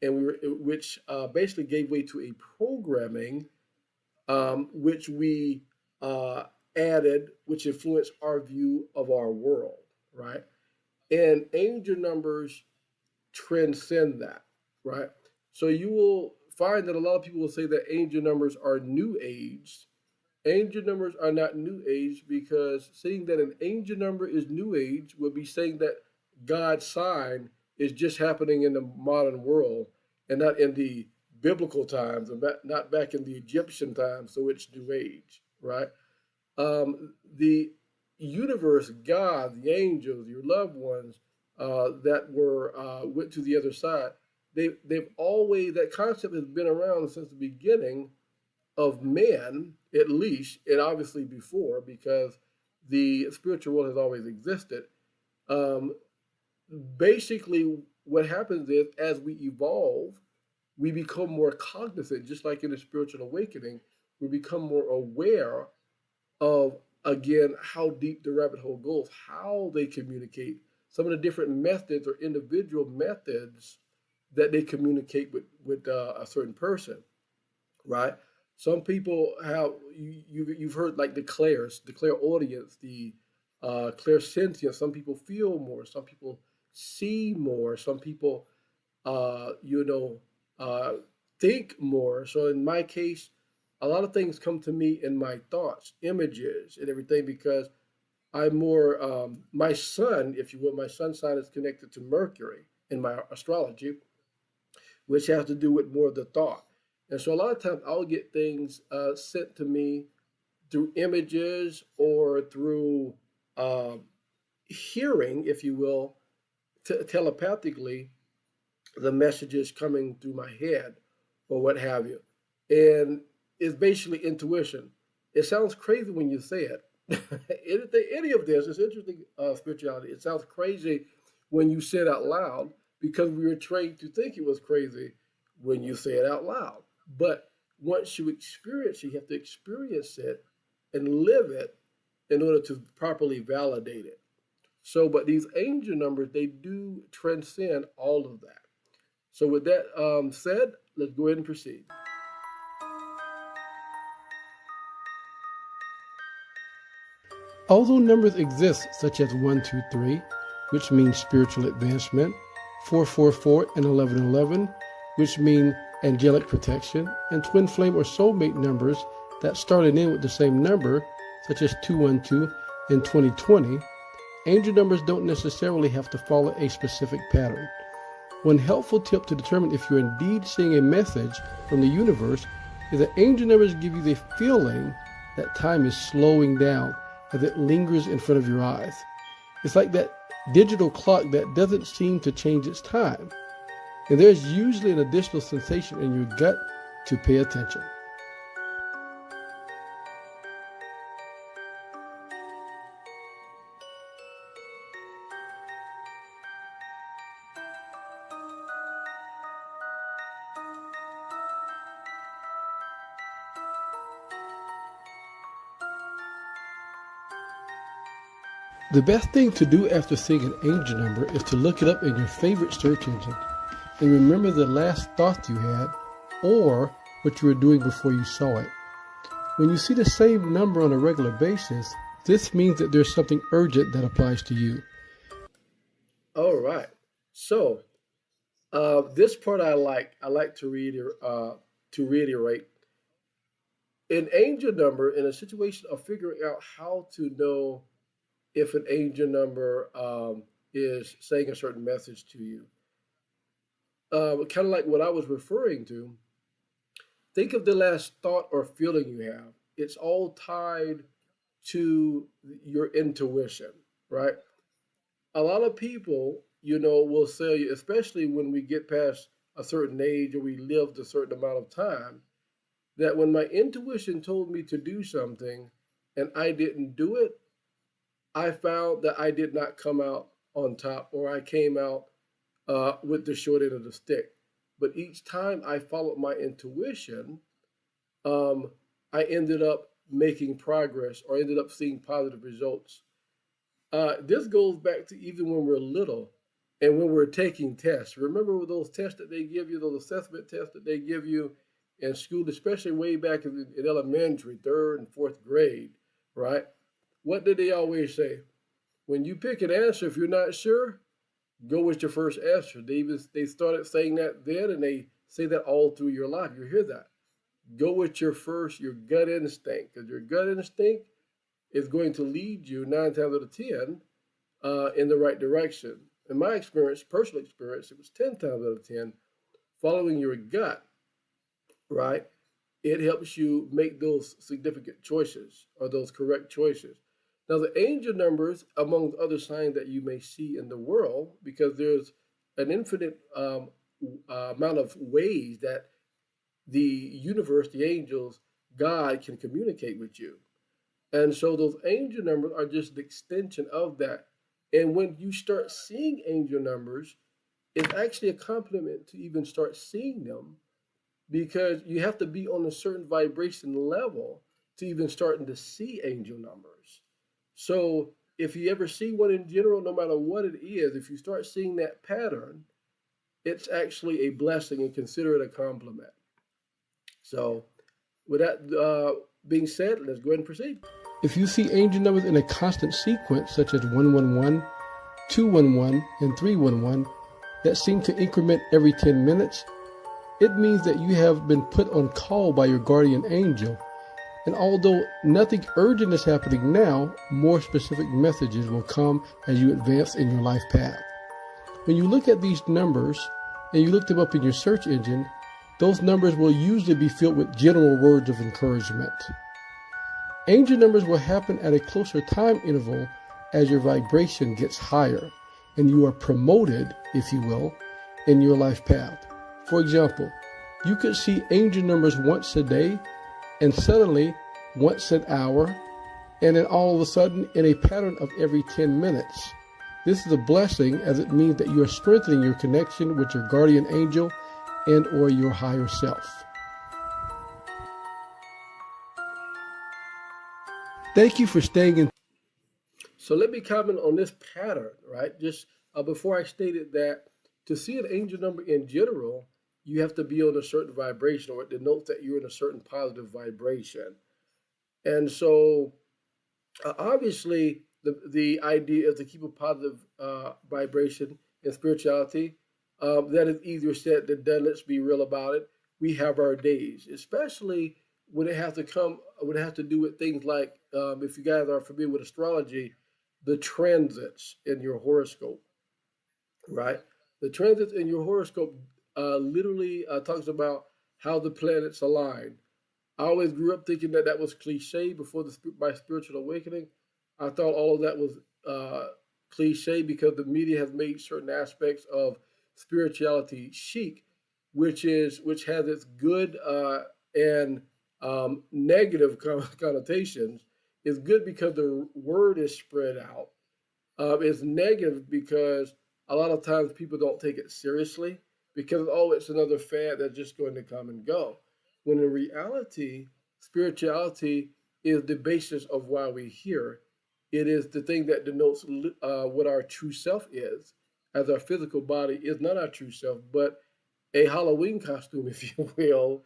and which basically gave way to a programming, which we added, which influenced our view of our world, right? And angel numbers transcend that, right? So you will find that a lot of people will say that angel numbers are new age. Angel numbers are not new age, because saying that an angel number is new age would be saying that God's sign is just happening in the modern world and not in the biblical times, and not back in the Egyptian times, so it's new age, right? The universe, God, the angels, your loved ones that went to the other side, they've always, that concept has been around since the beginning of man, at least, and obviously before, because the spiritual world has always existed. Basically, what happens is, as we evolve, we become more cognizant, just like in a spiritual awakening, we become more aware of, again, how deep the rabbit hole goes, how they communicate, some of the different methods or individual methods that they communicate with a certain person, right? Some people have, you've heard like the clairaudience, the clairsentience. Some people feel more, some people see more, some people uh, you know think more. So in my case, a lot of things come to me in my thoughts, images, and everything, because I'm more, my sun, if you will, my sun sign is connected to Mercury in my astrology, which has to do with more of the thought. And so a lot of times I'll get things sent to me through images or through um, hearing, if you will, telepathically, the messages coming through my head or what have you. And it's basically intuition. It sounds crazy when you say it. Any of this is interesting, spirituality. It sounds crazy when you say it out loud, because we were trained to think it was crazy when you say it out loud. But once you experience it, you have to experience it and live it in order to properly validate it. So, but these angel numbers, they do transcend all of that. So, with that said, let's go ahead and proceed. Although numbers exist, such as 123, which means spiritual advancement, 444 and 1111, which mean angelic protection, and twin flame or soulmate numbers that started in with the same number, such as 212 and 2020, angel numbers don't necessarily have to follow a specific pattern. One helpful tip to determine if you're indeed seeing a message from the universe is that angel numbers give you the feeling that time is slowing down as it lingers in front of your eyes. It's like that digital clock that doesn't seem to change its time. And there's usually an additional sensation in your gut to pay attention. The best thing to do after seeing an angel number is to look it up in your favorite search engine and remember the last thought you had or what you were doing before you saw it. When you see the same number on a regular basis, this means that there's something urgent that applies to you. All right. So this part I like. I like to reiterate an angel number in a situation of figuring out how to know if an angel number is saying a certain message to you. Kind of like what I was referring to. Think of the last thought or feeling you have. It's all tied to your intuition, right? A lot of people, will say, especially when we get past a certain age or we lived a certain amount of time, that when my intuition told me to do something and I didn't do it, I found that I did not come out on top or I came out with the short end of the stick. But each time I followed my intuition, um, I ended up making progress or ended up seeing positive results. This goes back to even when we're little and when we're taking tests. Remember those tests that they give you, those assessment tests that they give you in school, especially way back in elementary, third and fourth grade, right? What did they always say? When you pick an answer, if you're not sure, go with your first answer. They started saying that then, and they say that all through your life. You hear that? Go with your gut instinct, because your gut instinct is going to lead you 9 times out of 10 in the right direction. In my experience, personal experience, it was 10 times out of 10. Following your gut, right? It helps you make those significant choices or those correct choices. Now, the angel numbers, among other signs that you may see in the world, because there's an infinite amount of ways that the universe, the angels, God can communicate with you. And so those angel numbers are just an extension of that. And when you start seeing angel numbers, it's actually a compliment to even start seeing them because you have to be on a certain vibration level to even starting to see angel numbers. So if you ever see one in general, no matter what it is, if you start seeing that pattern, it's actually a blessing and consider it a compliment. So with that being said, let's go ahead and proceed. If you see angel numbers in a constant sequence, such as 111, 211, and 311, that seem to increment every 10 minutes, it means that you have been put on call by your guardian angel. And although nothing urgent is happening now, more specific messages will come as you advance in your life path. When you look at these numbers and you look them up in your search engine, those numbers will usually be filled with general words of encouragement. Angel numbers will happen at a closer time interval as your vibration gets higher and you are promoted, if you will, in your life path. For example, you could see angel numbers once a day and suddenly once an hour and then all of a sudden in a pattern of every 10 minutes. This is a blessing as it means that you are strengthening your connection with your guardian angel and or your higher self. Thank you for staying in. So let me comment on this pattern, right? Just before I stated that to see an angel number in general, you have to be on a certain vibration or it denotes that you're in a certain positive vibration. And so obviously the idea is to keep a positive vibration in spirituality. That is easier said than done. Let's be real about it. We have our days, especially when it has to do with things like, if you guys are familiar with astrology, the transits in your horoscope, right? The transits in your horoscope literally talks about how the planets align. I always grew up thinking that that was cliche before my spiritual awakening. I thought all of that was cliche because the media has made certain aspects of spirituality chic. which has its good and negative connotations. Is good because the word is spread out. It's negative because a lot of times people don't take it seriously because, oh, it's another fad that's just going to come and go. When in reality, spirituality is the basis of why we're here. It is the thing that denotes what our true self is, as our physical body is not our true self, but a Halloween costume, if you will,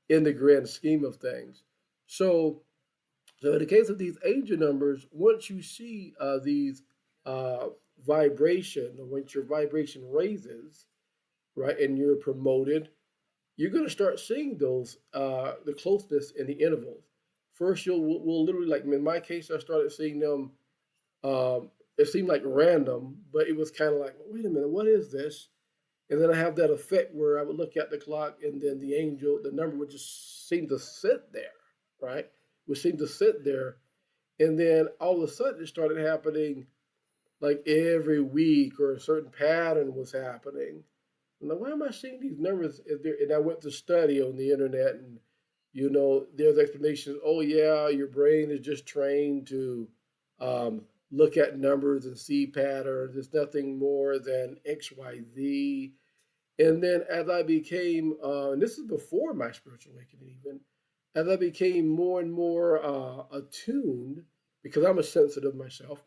in the grand scheme of things. So, so in the case of these angel numbers, once you see these uh, vibration, or once your vibration raises, right, and you're promoted, you're going to start seeing those the closeness in the intervals. First, will literally, like in my case, I started seeing them. It seemed like random, but it was kind of like, wait a minute, what is this? And then I have that effect where I would look at the clock, and then the number would just seem to sit there, right? Would seem to sit there, and then all of a sudden it started happening like every week, or a certain pattern was happening. I'm like, why am I seeing these numbers? And I went to study on the internet, and there's explanations. Oh yeah, your brain is just trained to look at numbers and see patterns. It's nothing more than X, Y, Z. And then as I became, and this is before my spiritual awakening, even as I became more and more attuned, because I'm a sensitive myself.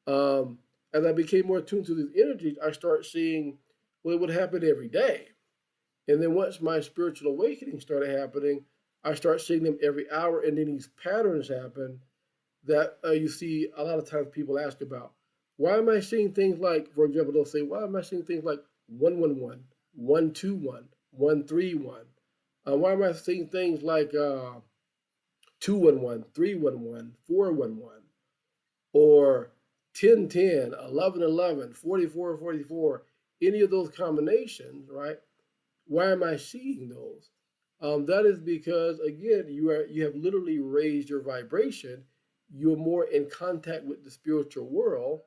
Um, as I became more attuned to these energies, I start seeing what would happen every day. And then once my spiritual awakening started happening, I start seeing them every hour, and then these patterns happen that you see a lot of times people ask about. Why am I seeing things like, for example, they'll say, why am I seeing things like 111, 121, 131? Why am I seeing things like 211, 311, 411, or 1010, 1111, 4444? Any of those combinations, right? Why am I seeing those? That is because, again, you have literally raised your vibration. You're more in contact with the spiritual world,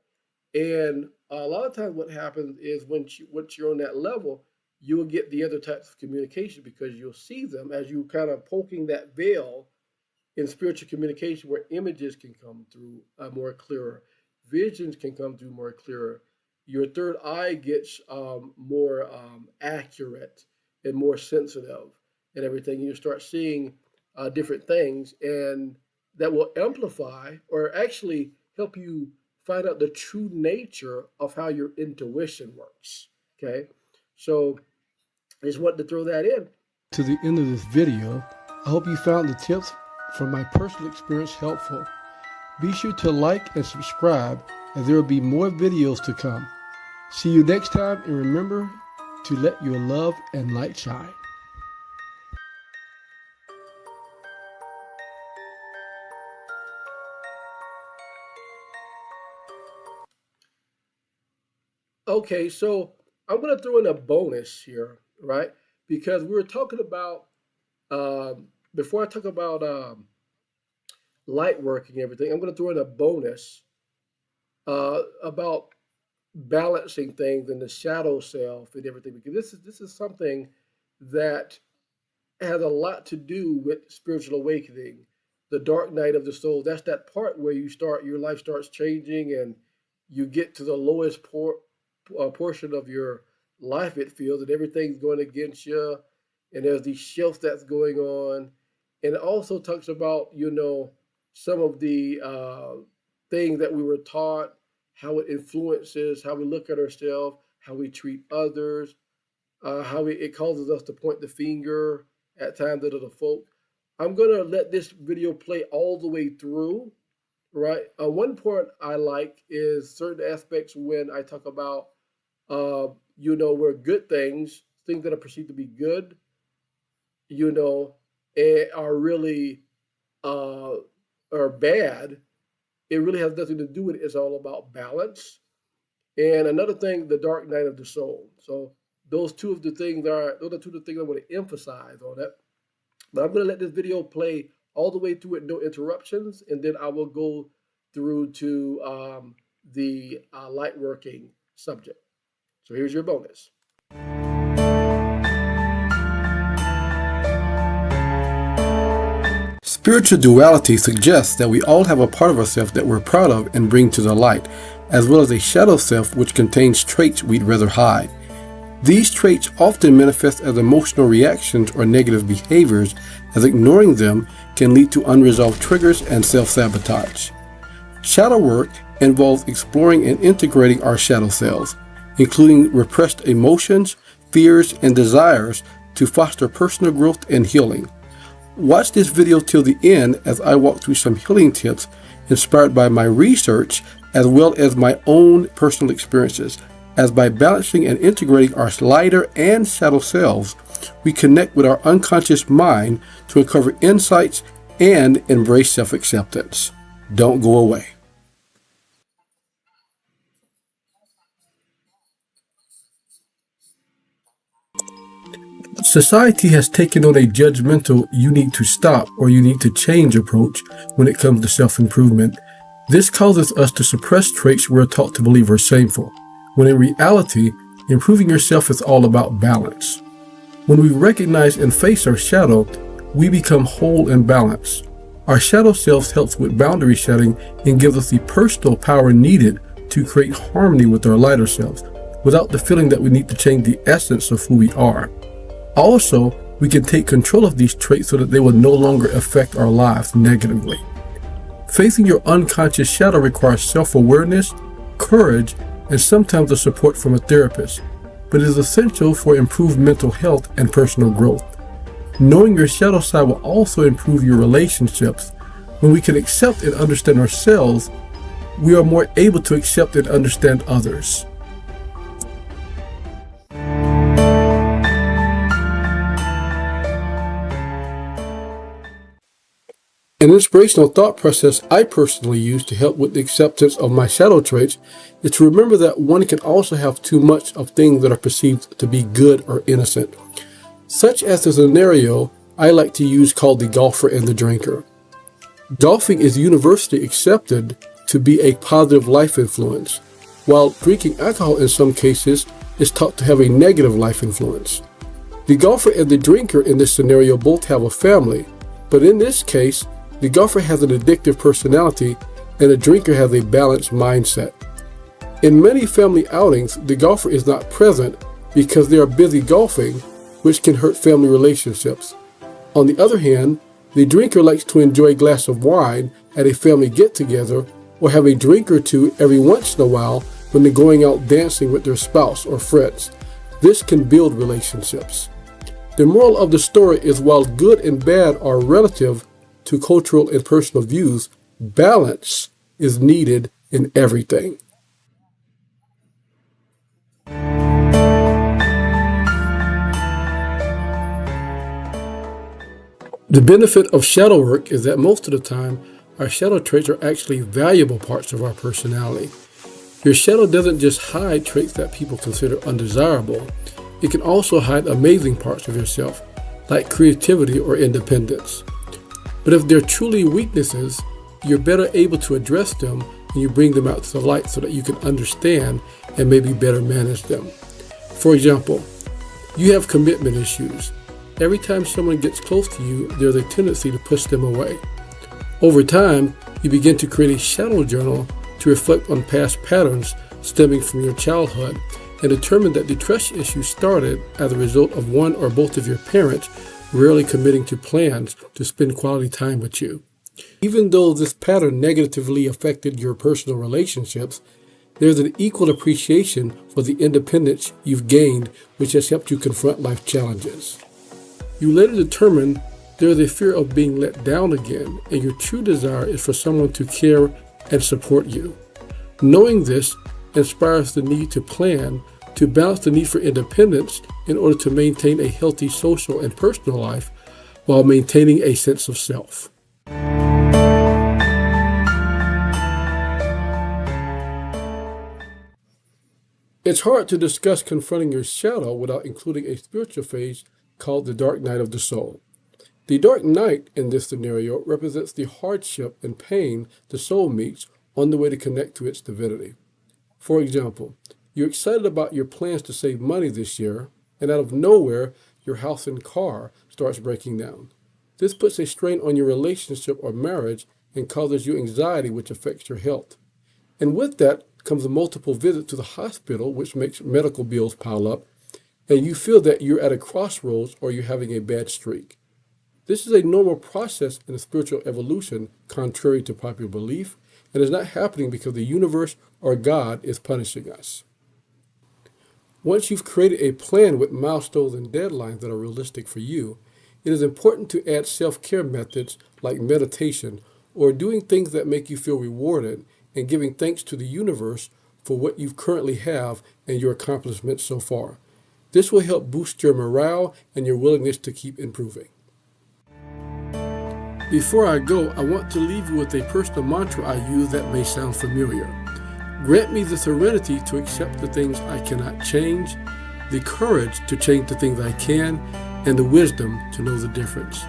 and a lot of times what happens is once you're on that level, you'll get the other types of communication because you'll see them as you kind of poking that veil in spiritual communication, where images can come through more clearer, visions can come through more clearer. Your third eye gets more accurate and more sensitive, and everything. You start seeing different things, and that will amplify or actually help you find out the true nature of how your intuition works. Okay, so I just wanted to throw that in. To the end of this video, I hope you found the tips from my personal experience helpful. Be sure to like and subscribe, as there will be more videos to come. See you next time, and remember to let your love and light shine. Okay, so I'm going to throw in a bonus here, right? Because we were talking about, before I talk about light working and everything, I'm going to throw in a bonus about balancing things in the shadow self and everything, because this is something that has a lot to do with spiritual awakening, the dark night of the soul. That's that part where your life starts changing, and you get to the lowest portion of your life. It feels that everything's going against you, and there's these shifts that's going on. And it also talks about some of the things that we were taught, how it influences how we look at ourselves, how we treat others, how it causes us to point the finger at times at other folk. I'm gonna let this video play all the way through, right? One part I like is certain aspects when I talk about, where good things that are perceived to be good, you know, are really uh, are bad. It really has nothing to do with it. It's all about balance. And another thing, the dark night of the soul. So those are two of the things I want to emphasize on it. But I'm going to let this video play all the way through with no interruptions, and then I will go through to the light working subject. So here's your bonus. Spiritual duality suggests that we all have a part of ourselves that we're proud of and bring to the light, as well as a shadow self which contains traits we'd rather hide. These traits often manifest as emotional reactions or negative behaviors, as ignoring them can lead to unresolved triggers and self-sabotage. Shadow work involves exploring and integrating our shadow selves, including repressed emotions, fears, and desires to foster personal growth and healing. Watch this video till the end as I walk through some healing tips inspired by my research as well as my own personal experiences, as by balancing and integrating our lighter and shadow selves, we connect with our unconscious mind to uncover insights and embrace self-acceptance. Don't go away. Society has taken on a judgmental "you need to stop" or "you need to change" approach when it comes to self-improvement. This causes us to suppress traits we're taught to believe are shameful, when in reality, improving yourself is all about balance. When we recognize and face our shadow, we become whole and balanced. Our shadow self helps with boundary setting and gives us the personal power needed to create harmony with our lighter selves, without the feeling that we need to change the essence of who we are. Also, we can take control of these traits so that they will no longer affect our lives negatively. Facing your unconscious shadow requires self-awareness, courage, and sometimes the support from a therapist, but is essential for improved mental health and personal growth. Knowing your shadow side will also improve your relationships. When we can accept and understand ourselves, we are more able to accept and understand others. An inspirational thought process I personally use to help with the acceptance of my shadow traits is to remember that one can also have too much of things that are perceived to be good or innocent, such as the scenario I like to use called the golfer and the drinker. Golfing is universally accepted to be a positive life influence, while drinking alcohol in some cases is taught to have a negative life influence. The golfer and the drinker in this scenario both have a family, but in this case, the golfer has an addictive personality and the drinker has a balanced mindset. In many family outings, the golfer is not present because they are busy golfing, which can hurt family relationships. On the other hand, the drinker likes to enjoy a glass of wine at a family get-together or have a drink or two every once in a while when they're going out dancing with their spouse or friends. This can build relationships. The moral of the story is while good and bad are relative to cultural and personal views, balance is needed in everything. The benefit of shadow work is that most of the time, our shadow traits are actually valuable parts of our personality. Your shadow doesn't just hide traits that people consider undesirable, it can also hide amazing parts of yourself, like creativity or independence. But if they're truly weaknesses, you're better able to address them and you bring them out to the light so that you can understand and maybe better manage them. For example, you have commitment issues. Every time someone gets close to you, there's a tendency to push them away. Over time, you begin to create a shadow journal to reflect on past patterns stemming from your childhood and determine that the trust issue started as a result of one or both of your parents rarely committing to plans to spend quality time with you. Even though this pattern negatively affected your personal relationships, there's an equal appreciation for the independence you've gained, which has helped you confront life challenges. You later determine there's a fear of being let down again, and your true desire is for someone to care and support you. Knowing this inspires the need to plan, to balance the need for independence in order to maintain a healthy social and personal life while maintaining a sense of self. It's hard to discuss confronting your shadow without including a spiritual phase called the dark night of the soul. The dark night in this scenario represents the hardship and pain the soul meets on the way to connect to its divinity. For example, you're excited about your plans to save money this year, and out of nowhere, your house and car starts breaking down. This puts a strain on your relationship or marriage and causes you anxiety, which affects your health. And with that comes a multiple visit to the hospital, which makes medical bills pile up, and you feel that you're at a crossroads or you're having a bad streak. This is a normal process in a spiritual evolution, contrary to popular belief, and is not happening because the universe or God is punishing us. Once you've created a plan with milestones and deadlines that are realistic for you, it is important to add self-care methods like meditation or doing things that make you feel rewarded and giving thanks to the universe for what you currently have and your accomplishments so far. This will help boost your morale and your willingness to keep improving. Before I go, I want to leave you with a personal mantra I use that may sound familiar. Grant me the serenity to accept the things I cannot change, the courage to change the things I can, and the wisdom to know the difference.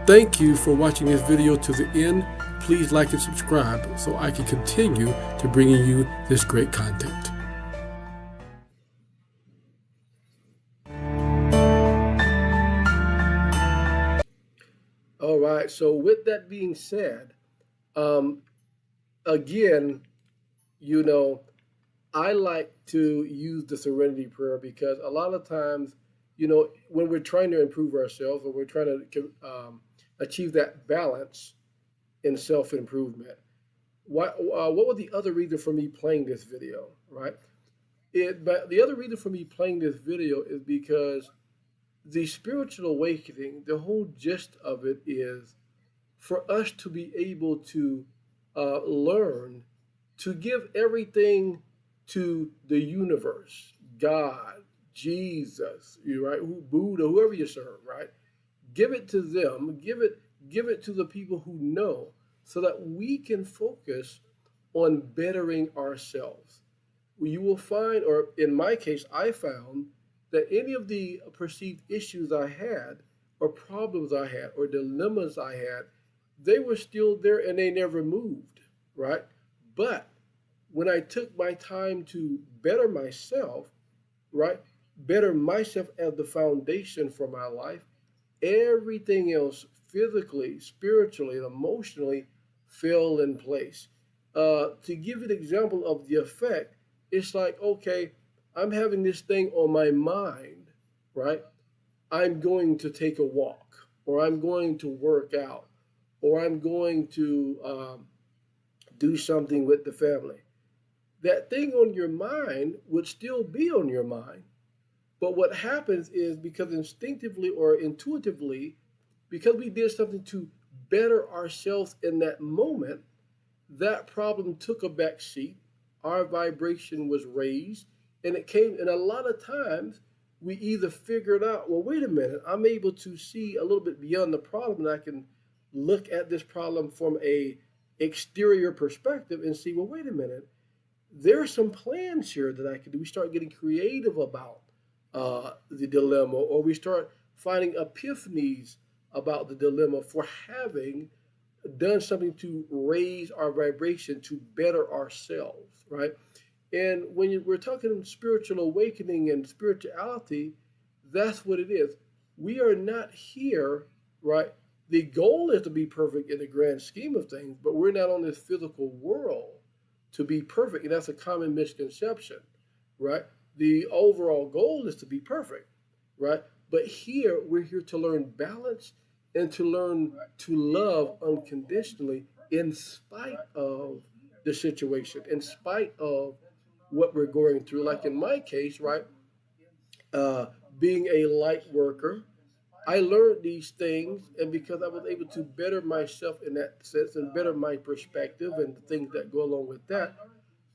Thank you for watching this video to the end. Please like and subscribe so I can continue to bringing you this great content. All right. So with that being said, again, you know, I like to use the serenity prayer because a lot of times, when we're trying to improve ourselves or we're trying to achieve that balance in self improvement, what was the other reason for me playing this video, right? But the other reason for me playing this video is because the spiritual awakening, the whole gist of it is for us to be able to learn to give everything to the universe, God, Jesus, you right, Buddha, whoever you serve, right? Give it to them, give it to the people who know, so that we can focus on bettering ourselves. You will find, or in my case, I found that any of the perceived issues I had, or problems I had, or dilemmas I had, they were still there and they never moved, right? But when I took my time to better myself, right, better myself as the foundation for my life, everything else physically, spiritually, and emotionally fell in place. To give you an example of the effect, it's like, okay, I'm having this thing on my mind, right? I'm going to take a walk, or I'm going to work out, or I'm going to do something with the family. That thing on your mind would still be on your mind. But what happens is because instinctively or intuitively, because we did something to better ourselves in that moment, that problem took a back seat. Our vibration was raised, and it came. And a lot of times, we either figured out, well, wait a minute, I'm able to see a little bit beyond the problem, and I can look at this problem from a exterior perspective and see, well, wait a minute, there are some plans here that I can do. We start getting creative about the dilemma, or we start finding epiphanies about the dilemma for having done something to raise our vibration to better ourselves, right? And when we're talking spiritual awakening and spirituality, that's what it is. We are not here, right? The goal is to be perfect in the grand scheme of things, but we're not on this physical world to be perfect. And that's a common misconception, right? The overall goal is to be perfect, right? But here, we're here to learn balance and to learn to love unconditionally in spite of the situation, in spite of what we're going through. Like in my case, right, being a light worker, I learned these things, and because I was able to better myself in that sense and better my perspective and the things that go along with that,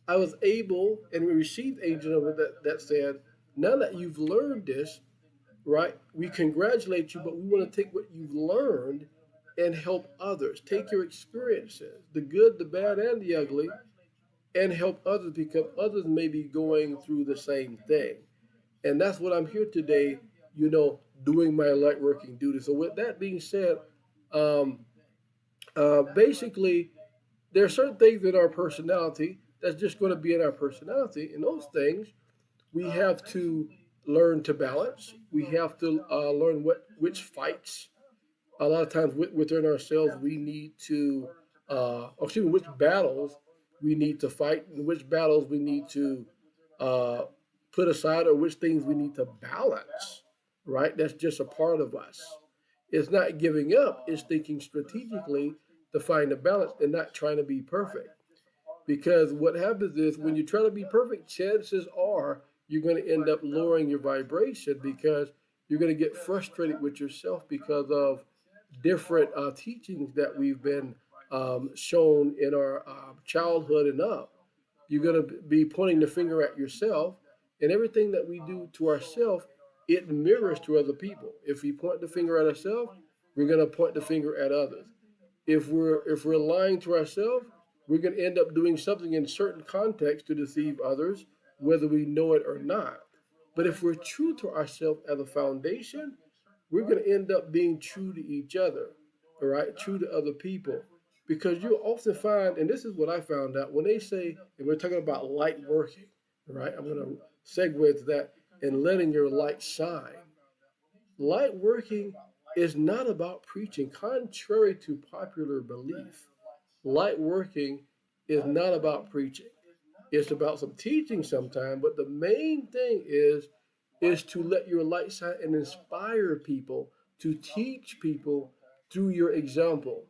I was able, and we received angel that said, now that you've learned this, right, we congratulate you, but we want to take what you've learned and help others. Take your experiences, the good, the bad, and the ugly, and help others because others may be going through the same thing. And that's what I'm here today, doing my light working duty. So with that being said, um, basically, there are certain things in our personality that's just going to be in our personality. And those things we have to learn to balance. We have to learn which fights a lot of times within ourselves, we need to, or excuse me, which battles we need to fight and which battles we need to uh, put aside or which things we need to balance, right? That's just a part of us. It's not giving up, it's thinking strategically to find a balance and not trying to be perfect. Because what happens is when you try to be perfect, chances are you're going to end up lowering your vibration because you're going to get frustrated with yourself because of different teachings that we've been shown in our childhood and up. You're going to be pointing the finger at yourself, and everything that we do to ourselves, it mirrors to other people. If we point the finger at ourselves, we're going to point the finger at others. If we're lying to ourselves, we're going to end up doing something in certain contexts to deceive others, whether we know it or not. But if we're true to ourselves as a foundation, we're going to end up being true to each other, all right, true to other people. Because you'll often find, and this is what I found out, when they say, and we're talking about light working, all right, I'm going to segue into that, and letting your light shine. Light working is not about preaching, contrary to popular belief. Light working is not about preaching. It's about some teaching sometimes, but the main thing is to let your light shine and inspire people, to teach people through your example.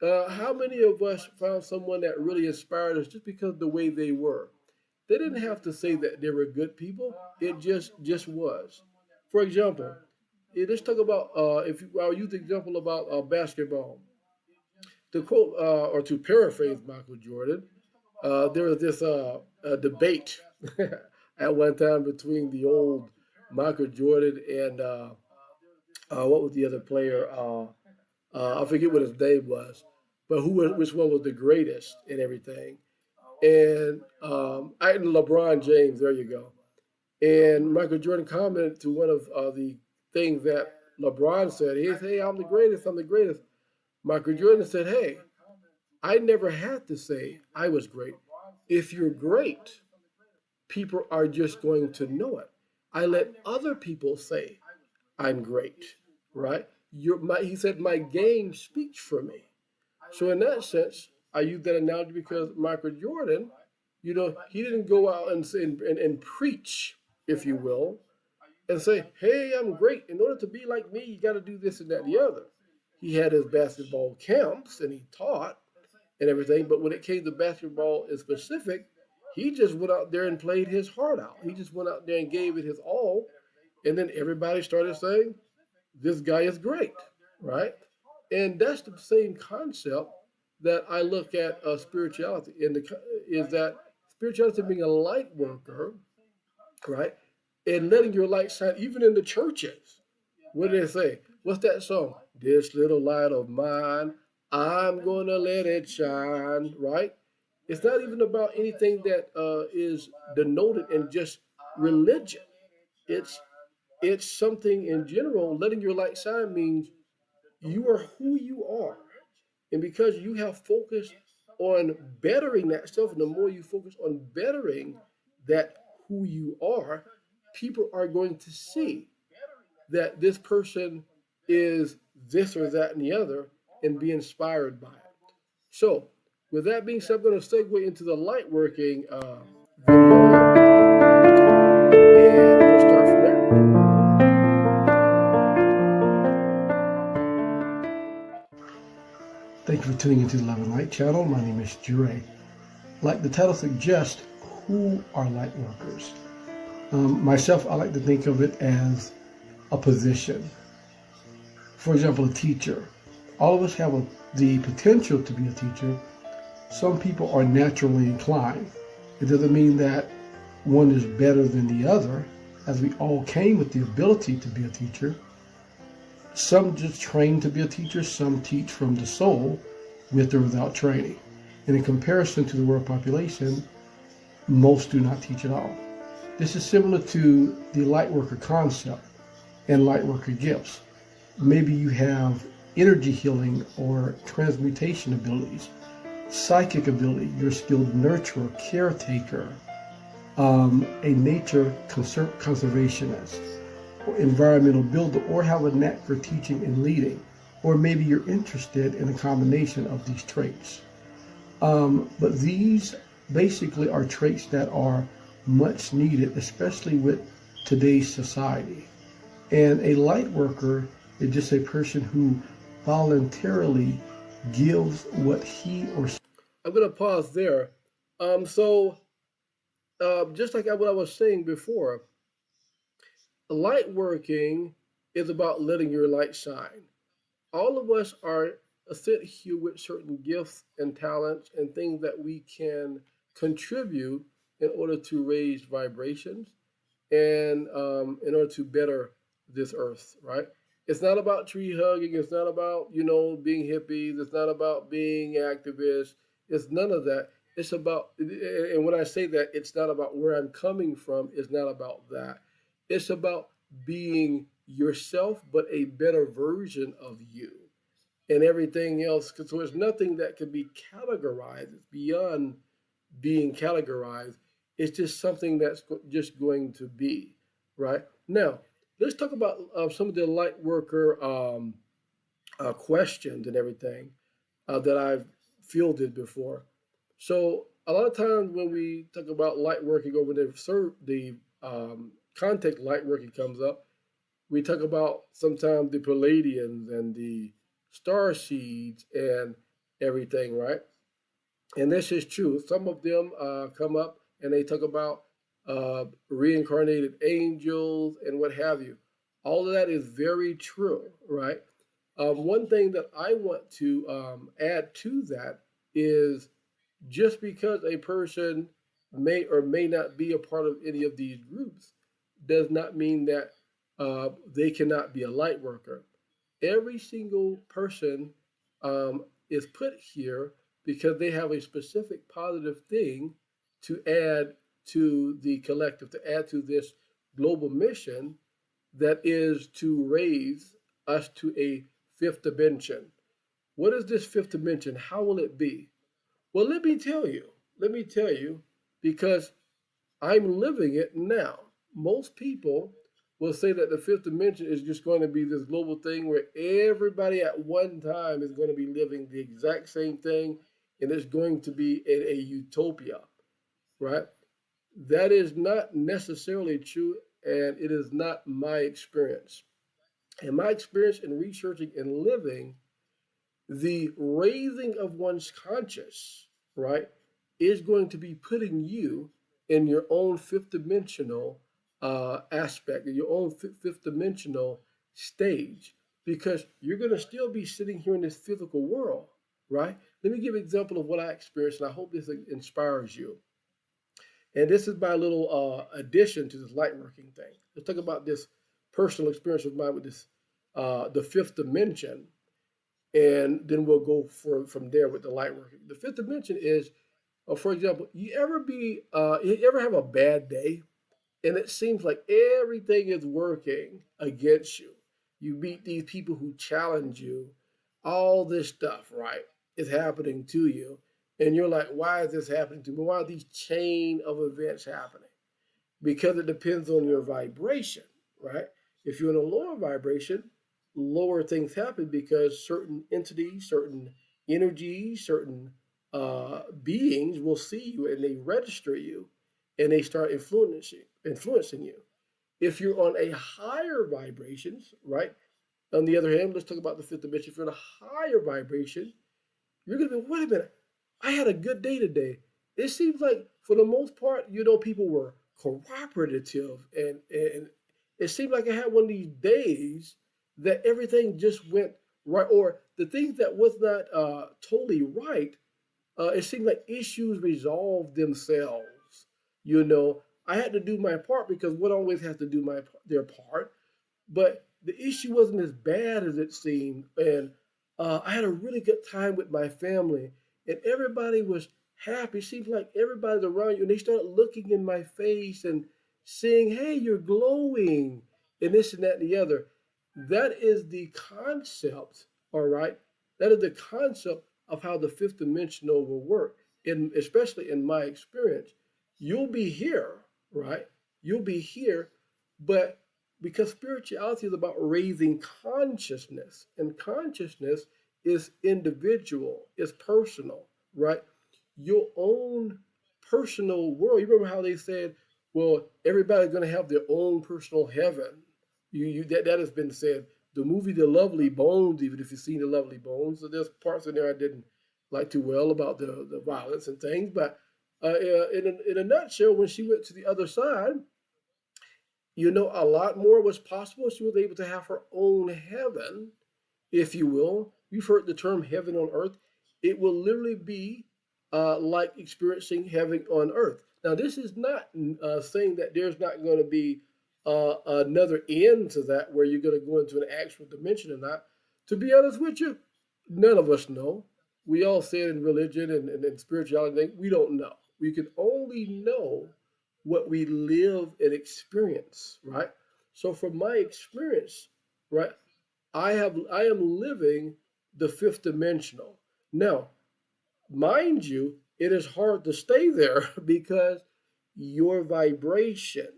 How many of us found someone that really inspired us just because of the way they were? They didn't have to say that they were good people. It just was. For example, let's talk about if I'll use the example about basketball. To quote or to paraphrase Michael Jordan, there was this debate at one time between the old Michael Jordan and what was the other player? I forget what his name was, but which one was the greatest and everything. And and LeBron James, there you go. And Michael Jordan commented to one of the things that LeBron said. He said, "Hey, I'm the greatest. I'm the greatest." Michael Jordan said, "Hey, I never had to say I was great. If you're great, people are just going to know it. I let other people say I'm great, right? He said, my game speaks for me. So in that sense, I use that analogy because Michael Jordan, he didn't go out and preach, if you will, and say, hey, I'm great. In order to be like me, you got to do this and that and the other. He had his basketball camps and he taught and everything, but when it came to basketball in specific, he just went out there and played his heart out. He just went out there and gave it his all, and then everybody started saying, this guy is great, right? And that's the same concept that I look at spirituality, is that spirituality being a light worker, right? And letting your light shine even in the churches. What do they say? What's that song? This little light of mine, I'm gonna let it shine, right? It's not even about anything that is denoted in just religion. It's it's something in general. Letting your light shine means you are who you are, and because you have focused on bettering that self, and the more you focus on bettering that who you are, people are going to see that this person is this or that and the other and be inspired by it. So, with that being said, I'm going to segue into the light working video, and we'll start from there. Thank you for tuning into the Love and Light channel. My name is Jure. Like the title suggests, who are light workers? Myself, I like to think of it as a position. For example, a teacher. All of us have the potential to be a teacher. Some people are naturally inclined. It doesn't mean that one is better than the other, as we all came with the ability to be a teacher. Some just train to be a teacher, some teach from the soul, with or without training. And in comparison to the world population, most do not teach at all. This is similar to the light worker concept and light worker gifts. Maybe you have energy healing or transmutation abilities, psychic ability, you're a skilled nurturer, caretaker, a nature conservationist, or environmental builder, or have a knack for teaching and leading. or maybe you're interested in a combination of these traits. But these basically are traits that are much needed, especially with today's society. And a light worker is just a person who voluntarily gives what he or she. I'm going to pause there. Just like what I was saying before, light working is about letting your light shine. All of us are sent here with certain gifts and talents and things that we can contribute in order to raise vibrations and in order to better this earth, right? It's not about tree hugging. It's not about, being hippies. It's not about being activists. It's none of that. It's about, and when I say that, it's not about where I'm coming from. It's not about that. It's about being yourself, but a better version of you and everything else. So there's nothing that can be categorized. It's beyond being categorized. It's just something that's just going to be, right? Now, let's talk about some of the light worker questions and everything that I've fielded before. So a lot of times when we talk about light working or when the contact light working comes up, we talk about sometimes the Palladians and the star seeds and everything, right? And this is true. Some of them come up and they talk about reincarnated angels and what have you. All of that is very true, right? One thing that I want to add to that is just because a person may or may not be a part of any of these groups does not mean that they cannot be a light worker. Every single person is put here because they have a specific positive thing to add to the collective, to add to this global mission that is to raise us to a fifth dimension. What is this fifth dimension? How will it be? Well, let me tell you. Let me tell you, because I'm living it now. Most people will say that the fifth dimension is just going to be this global thing where everybody at one time is going to be living the exact same thing and it's going to be in a utopia, right? That is not necessarily true and it is not my experience. In my experience in researching and living, the raising of one's conscious, right, is going to be putting you in your own fifth dimensional aspect, in your own fifth dimensional stage, because you're going to still be sitting here in this physical world, right? Let me give an example of what I experienced, and I hope this inspires you. And this is my little addition to this light working thing. Let's talk about this personal experience of mine with this, the fifth dimension, and then we'll go from there with the light working. The fifth dimension is, for example, you ever have a bad day, and it seems like everything is working against you. You meet these people who challenge you, all this stuff, right, is happening to you, and you're like, why is this happening to me? Why are these chain of events happening? Because it depends on your vibration, right? If you're in a lower vibration, lower things happen because certain entities, certain energies, certain beings will see you and they register you and they start influencing you. If you're on a higher vibrations, right? On the other hand, let's talk about the fifth dimension. If you're in a higher vibration, you're gonna be, wait a minute, I had a good day today. It seems like for the most part, people were cooperative and it seemed like I had one of these days that everything just went right, or the things that was not totally right, it seemed like issues resolved themselves. I had to do my part because one always has to do their part, but the issue wasn't as bad as it seemed. And I had a really good time with my family, and everybody was happy. It seems like everybody's around you, and they started looking in my face and saying, "Hey, you're glowing," and this and that and the other. That is the concept, all right? That is the concept of how the fifth dimensional will work, especially in my experience. You'll be here, right? You'll be here, but because spirituality is about raising consciousness, and consciousness is individual, is personal, right? Your own personal world. You remember how they said, well, everybody's going to have their own personal heaven. That has been said. The movie The Lovely Bones, even if you've seen The Lovely Bones, so there's parts in there I didn't like too well about the violence and things, but in a nutshell, when she went to the other side, a lot more was possible. She was able to have her own heaven, if you will. You've heard the term heaven on earth. It will literally be like experiencing heaven on earth. Now, this is not saying that there's not going to be another end to that where you're going to go into an actual dimension or not. To be honest with you, none of us know. We all say it in religion and in spirituality, we don't know. We can only know what we live and experience, right? So from my experience, right, I am living the fifth dimensional. Now, mind you, it is hard to stay there because your vibration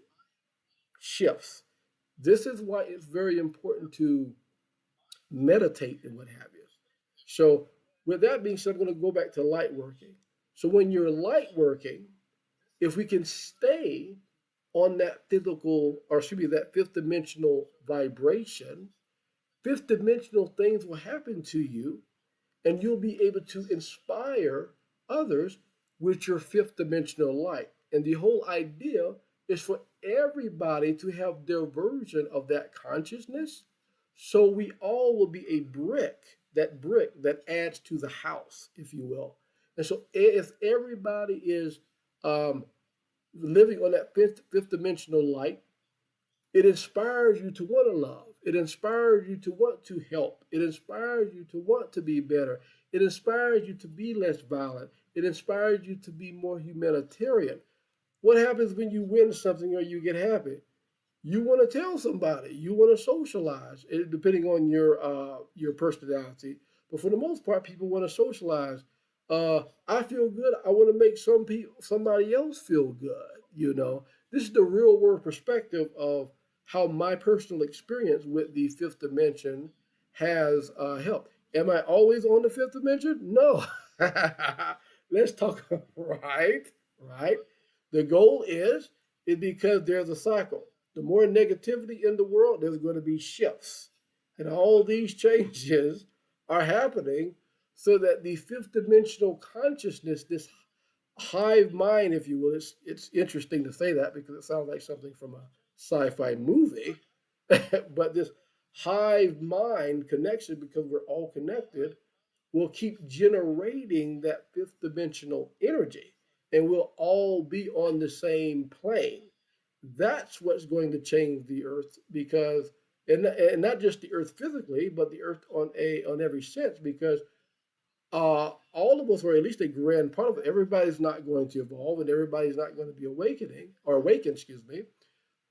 shifts. This is why it's very important to meditate and what have you. So, with that being said, I'm going to go back to light working. So, when you're light working, if we can stay on that physical, or excuse me, that fifth dimensional vibration, fifth dimensional things will happen to you, and you'll be able to inspire others with your fifth dimensional light. And the whole idea is for everybody to have their version of that consciousness. So we all will be a brick that adds to the house, if you will. And so if everybody is um, living on that fifth dimensional light, it inspires you to want to love. It inspires you to want to help. It inspires you to want to be better. It inspires you to be less violent. It inspires you to be more humanitarian. What happens when you win something or you get happy? You want to tell somebody. You want to socialize, depending on your personality. But for the most part, people want to socialize. I feel good. I want to make somebody else feel good. This is the real world perspective of how my personal experience with the fifth dimension has helped. Am I always on the fifth dimension? No. Let's talk right. The goal is because there's a cycle. The more negativity in the world, there's going to be shifts. And all these changes are happening so that the fifth dimensional consciousness, this hive mind, if you will, it's interesting to say that because it sounds like something from a sci-fi movie, but this hive mind connection, because we're all connected, will keep generating that fifth dimensional energy, and we'll all be on the same plane. That's what's going to change the earth, because and not just the earth physically, but the earth on every sense, because all of us, or at least a grand part of it, everybody's not going to evolve and everybody's not going to be awakened, excuse me,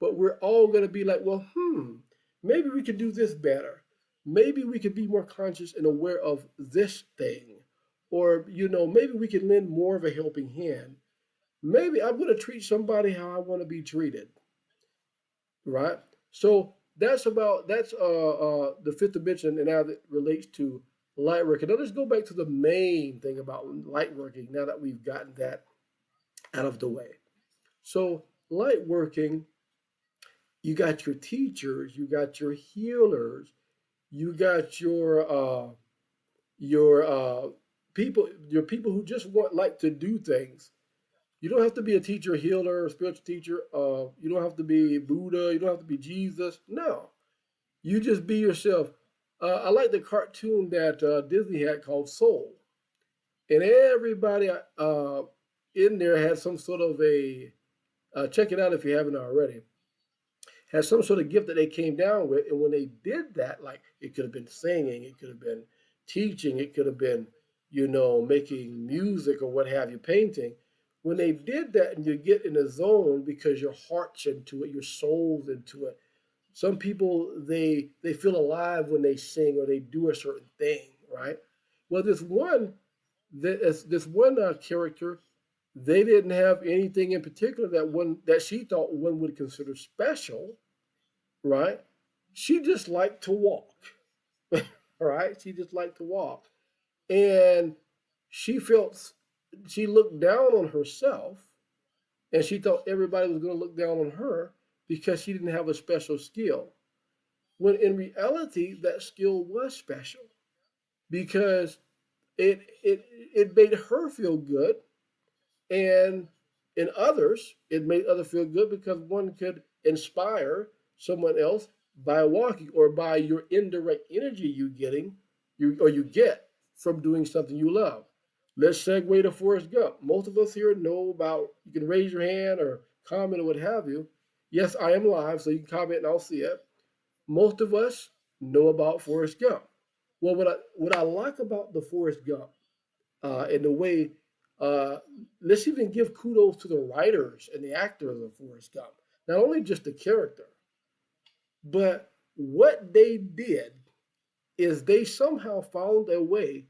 but we're all going to be like, well, maybe we could do this better. Maybe we could be more conscious and aware of this thing. Or, maybe we can lend more of a helping hand. Maybe I'm going to treat somebody how I want to be treated. Right? So that's the fifth dimension, and now that relates to light working. Now let's go back to the main thing about light working now that we've gotten that out of the way. So light working, you got your teachers, you got your healers, you got your people who just want like to do things. You don't have to be a teacher, healer, or spiritual teacher. You don't have to be Buddha. You don't have to be Jesus. No, you just be yourself. I like the cartoon that Disney had called Soul, and everybody in there had some sort of a check it out if you haven't already, has some sort of gift that they came down with. And when they did that, like it could have been singing, it could have been teaching, it could have been, making music or what have you, painting. When they did that and you get in a zone because your heart's into it, your soul's into it. Some people, they feel alive when they sing or they do a certain thing, right? Well, this one character, they didn't have anything in particular that she thought one would consider special, right? She just liked to walk, right? She just liked to walk. And she felt, she looked down on herself and she thought everybody was going to look down on her because she didn't have a special skill. When in reality, that skill was special because it made her feel good, and in others, it made others feel good because one could inspire someone else by walking or by your indirect energy you get from doing something you love. Let's segue to Forrest Gump. Most of us here know about. You can raise your hand or comment or what have you. Yes, I am live, so you can comment and I'll see it. Most of us know about Forrest Gump. Well, what I like about the Forrest Gump in the way, uh, let's even give kudos to the writers and the actors of Forrest Gump. Not only just the character, but what they did is they somehow found a way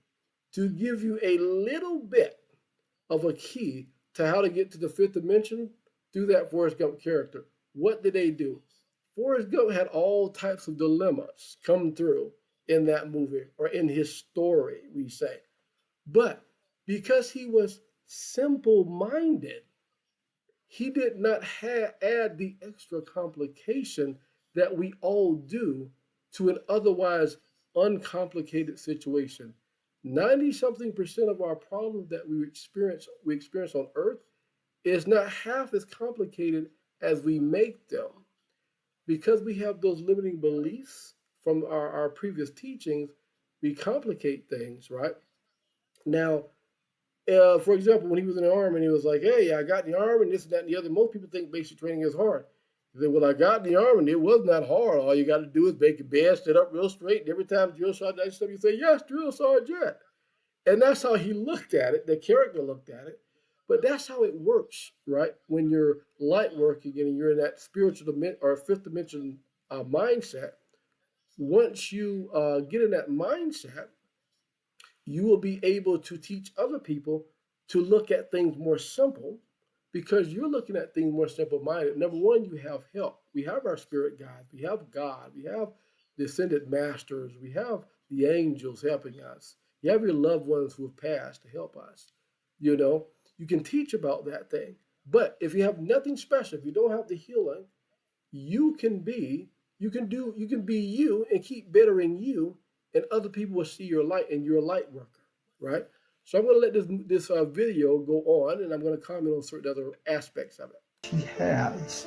to give you a little bit of a key to how to get to the fifth dimension through that Forrest Gump character. What did they do? Forrest Gump had all types of dilemmas come through in that movie or in his story, we say. But because he was simple minded, he did not add the extra complication that we all do to an otherwise uncomplicated situation. 90 something percent of our problems that we experience on earth is not half as complicated as we make them because we have those limiting beliefs from our previous teachings. We complicate things, right? Now, for example, when he was in the army and he was like, "Hey, I got in the army and this and that and the other." Most people think basic training is hard. He said, "Well, I got in the army and it was not hard. All you got to do is make your bed, sit up real straight, and every time drill sergeant asks you, you say, 'Yes, drill sergeant.'" And that's how he looked at it. The character looked at it. But that's how it works, right? When you're light working and you're in that spiritual dimension or fifth dimension mindset. Once you get in that mindset, you will be able to teach other people to look at things more simple because you're looking at things more simple minded. Number one, you have help. We have our spirit guides, we have God, we have the ascended masters, we have the angels helping us. You have your loved ones who have passed to help us. You know, you can teach about that thing. But if you have nothing special, if you don't have the healing, you can be you can be you and keep bettering you, and other people will see your light and you're a light worker, right? So I'm going to let this video go on, and I'm going to comment on certain other aspects of it. He has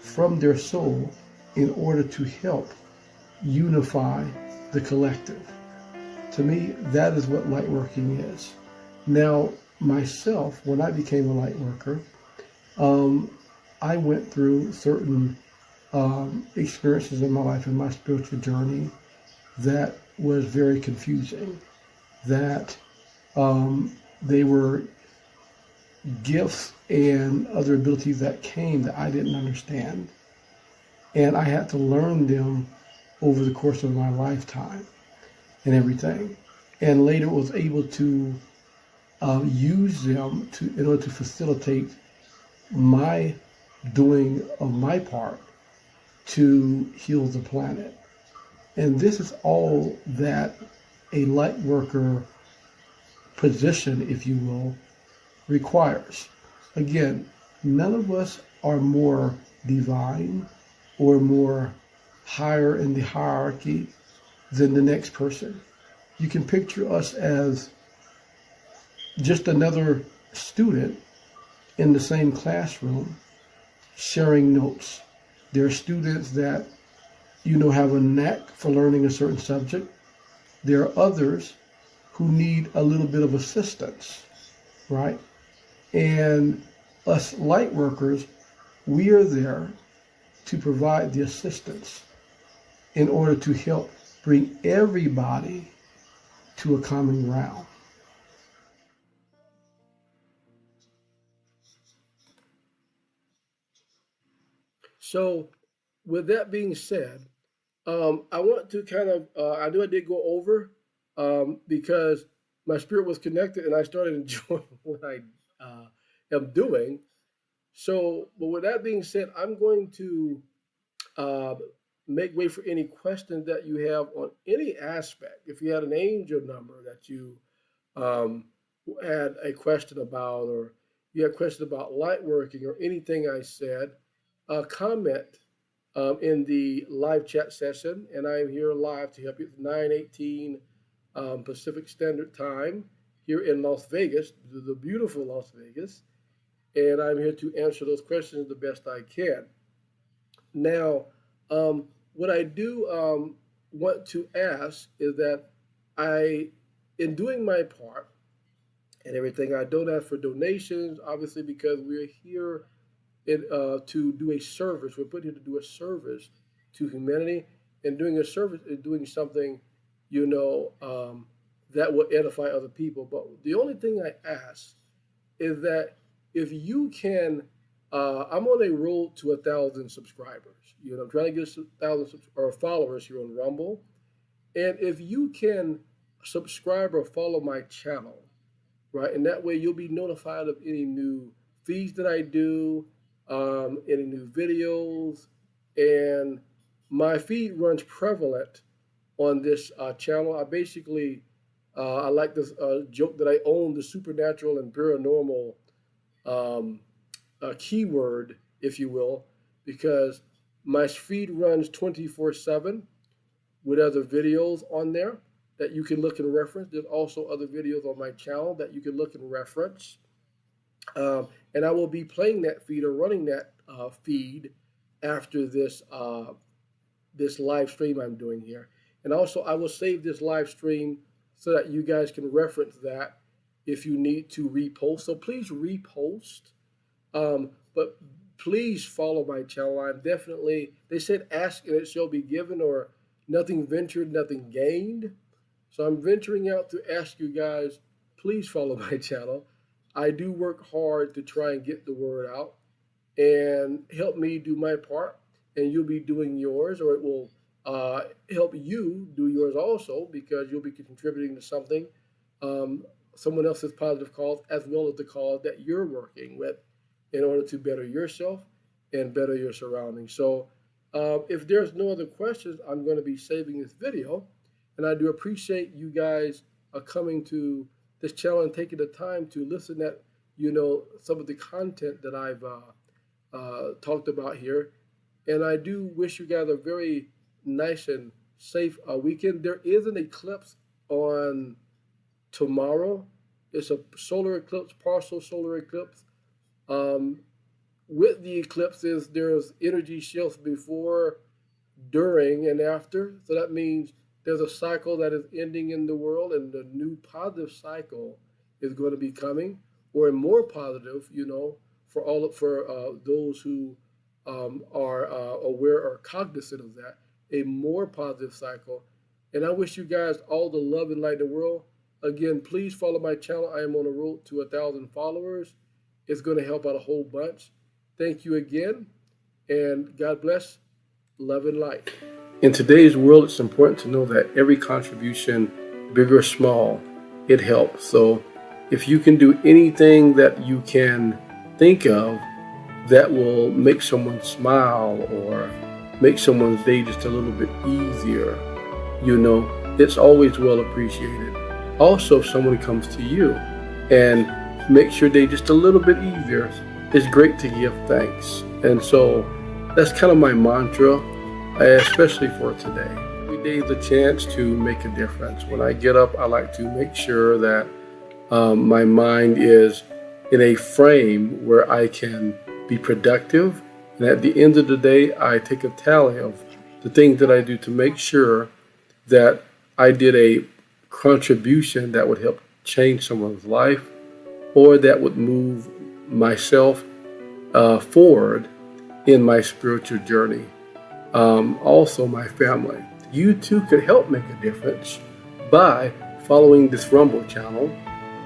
from their soul in order to help unify the collective. To me, that is what light working is. Now, myself, when I became a light worker, I went through certain experiences in my life, in my spiritual journey, that was very confusing. That they were gifts and other abilities that came that I didn't understand. And I had to learn them over the course of my lifetime and everything. And later was able to use them in order to facilitate my doing of my part to heal the planet. And this is all that a light worker position, if you will, requires. Again, none of us are more divine or more higher in the hierarchy than the next person. You can picture us as just another student in the same classroom sharing notes. There are students that, have a knack for learning a certain subject. There are others who need a little bit of assistance, right? And us light workers, we are there to provide the assistance in order to help bring everybody to a common ground. So, with that being said, I want to kind of, I knew I did go over because my spirit was connected and I started enjoying what I am doing. So, but with that being said, I'm going to uh, make way for any questions that you have on any aspect. If you had an angel number that you um, had a question about, or you had a question about light working or anything I said, comment in the live chat session, and I am here live to help you. It's 9:18 Pacific Standard Time here in Las Vegas, the beautiful Las Vegas, and I'm here to answer those questions the best I can. Now, what I do want to ask is that I, in doing my part and everything, I don't ask for donations, obviously, because we're here to do a service. We're put here to do a service to humanity, and doing a service is doing something, you know, that will edify other people. But the only thing I ask is that if you can, I'm on a road to 1,000 subscribers. You know, I'm trying to get 1,000 or followers here on Rumble, and if you can subscribe or follow my channel, right? And that way you'll be notified of any new feeds that I do, any new videos, and my feed runs prevalent on this channel. I basically, I like this joke that I own the supernatural and paranormal um, keyword, if you will, because my feed runs 24/7 with other videos on there that you can look and reference. There's also other videos on my channel that you can look and reference. And I will be playing that feed or running that feed after this live stream I'm doing here. And also, I will save this live stream so that you guys can reference that if you need to repost. So please repost. But please follow my channel. I'm definitely, they said, ask and it shall be given, or nothing ventured, nothing gained. So I'm venturing out to ask you guys, please follow my channel. I do work hard to try and get the word out and help me do my part, and you'll be doing yours, or it will help you do yours also, because you'll be contributing to something, um, someone else's positive cause, as well as the cause that you're working with in order to better yourself and better your surroundings. So if there's no other questions, I'm going to be saving this video. And I do appreciate you guys coming to this channel and taking the time to listen at, you know, some of the content that I've talked about here. And I do wish you guys a very nice and safe weekend. There is an eclipse on tomorrow. It's a solar eclipse, partial solar eclipse. Um, with the eclipses, there's energy shifts before, during, and after. So that means there's a cycle that is ending in the world, and the new positive cycle is going to be coming, or a more positive, you know, for those who are aware or cognizant of that, a more positive cycle. And I wish you guys all the love and light in the world. Again, please follow my channel. I am on the road to 1,000 followers. It's going to help out a whole bunch. Thank you again, and God bless. Love and light. In today's world, it's important to know that every contribution, big or small, it helps. So if you can do anything that you can think of that will make someone smile or make someone's day just a little bit easier, you know, it's always well appreciated. Also, if someone comes to you and makes your day just a little bit easier, it's great to give thanks. And so that's kind of my mantra, especially for today. Every day is a chance to make a difference. When I get up, I like to make sure that my mind is in a frame where I can be productive. And at the end of the day, I take a tally of the things that I do to make sure that I did a contribution that would help change someone's life, or that would move myself forward in my spiritual journey. Also, my family. You too could help make a difference by following this Rumble channel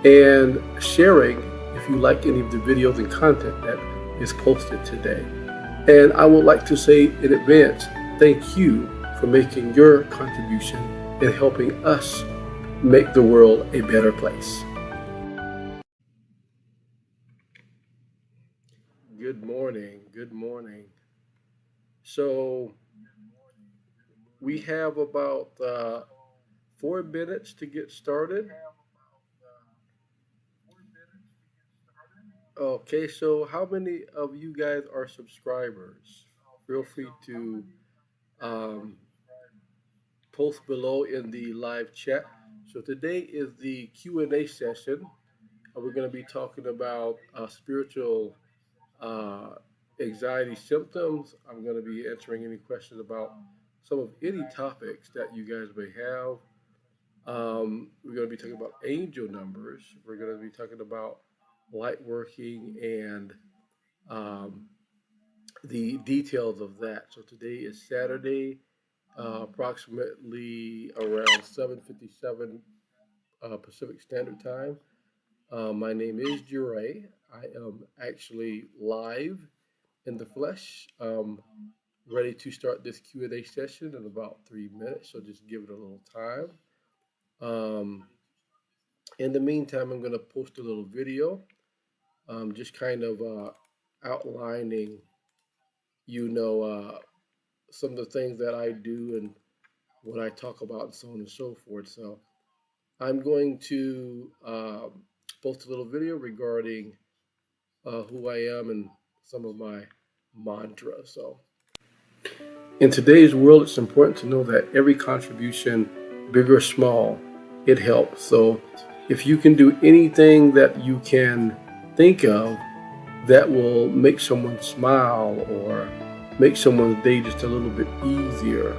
and sharing if you like any of the videos and content that is posted today. And I would like to say in advance, thank you for making your contribution and helping us make the world a better place. Good morning. Good morning. So We have about 4 minutes to get started. Okay, so how many of you guys are subscribers? Feel free to um, post below in the live chat. So today is the Q&A session. We're going to be talking about spiritual uh, anxiety symptoms. I'm going to be answering any questions about some of any topics that you guys may have. We're going to be talking about angel numbers. We're going to be talking about light working and um, the details of that. So today is Saturday, approximately around 7:57 Pacific Standard Time. My name is Jure. I am actually live in the flesh, ready to start this Q&A session in about 3 minutes. So just give it a little time. Um, in the meantime, I'm going to post a little video, just kind of outlining, you know, some of the things that I do and what I talk about, and so on and so forth. So I'm going to post a little video regarding who I am and some of my mantras. So in today's world, it's important to know that every contribution, big or small, it helps. So if you can do anything that you can think of that will make someone smile or make someone's day just a little bit easier,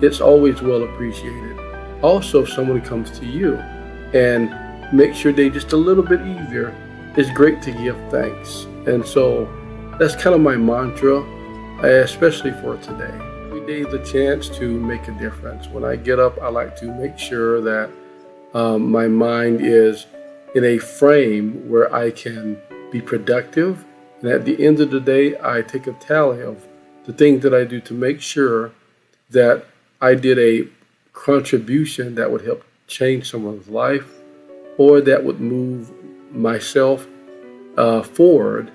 it's always well appreciated. Also, if someone comes to you and makes your day just a little bit easier, it's great to give thanks. And so that's kind of my mantra, especially for today. Every day is a chance to make a difference. When I get up, I like to make sure that my mind is in a frame where I can be productive. And at the end of the day, I take a tally of the things that I do to make sure that I did a contribution that would help change someone's life or that would move myself forward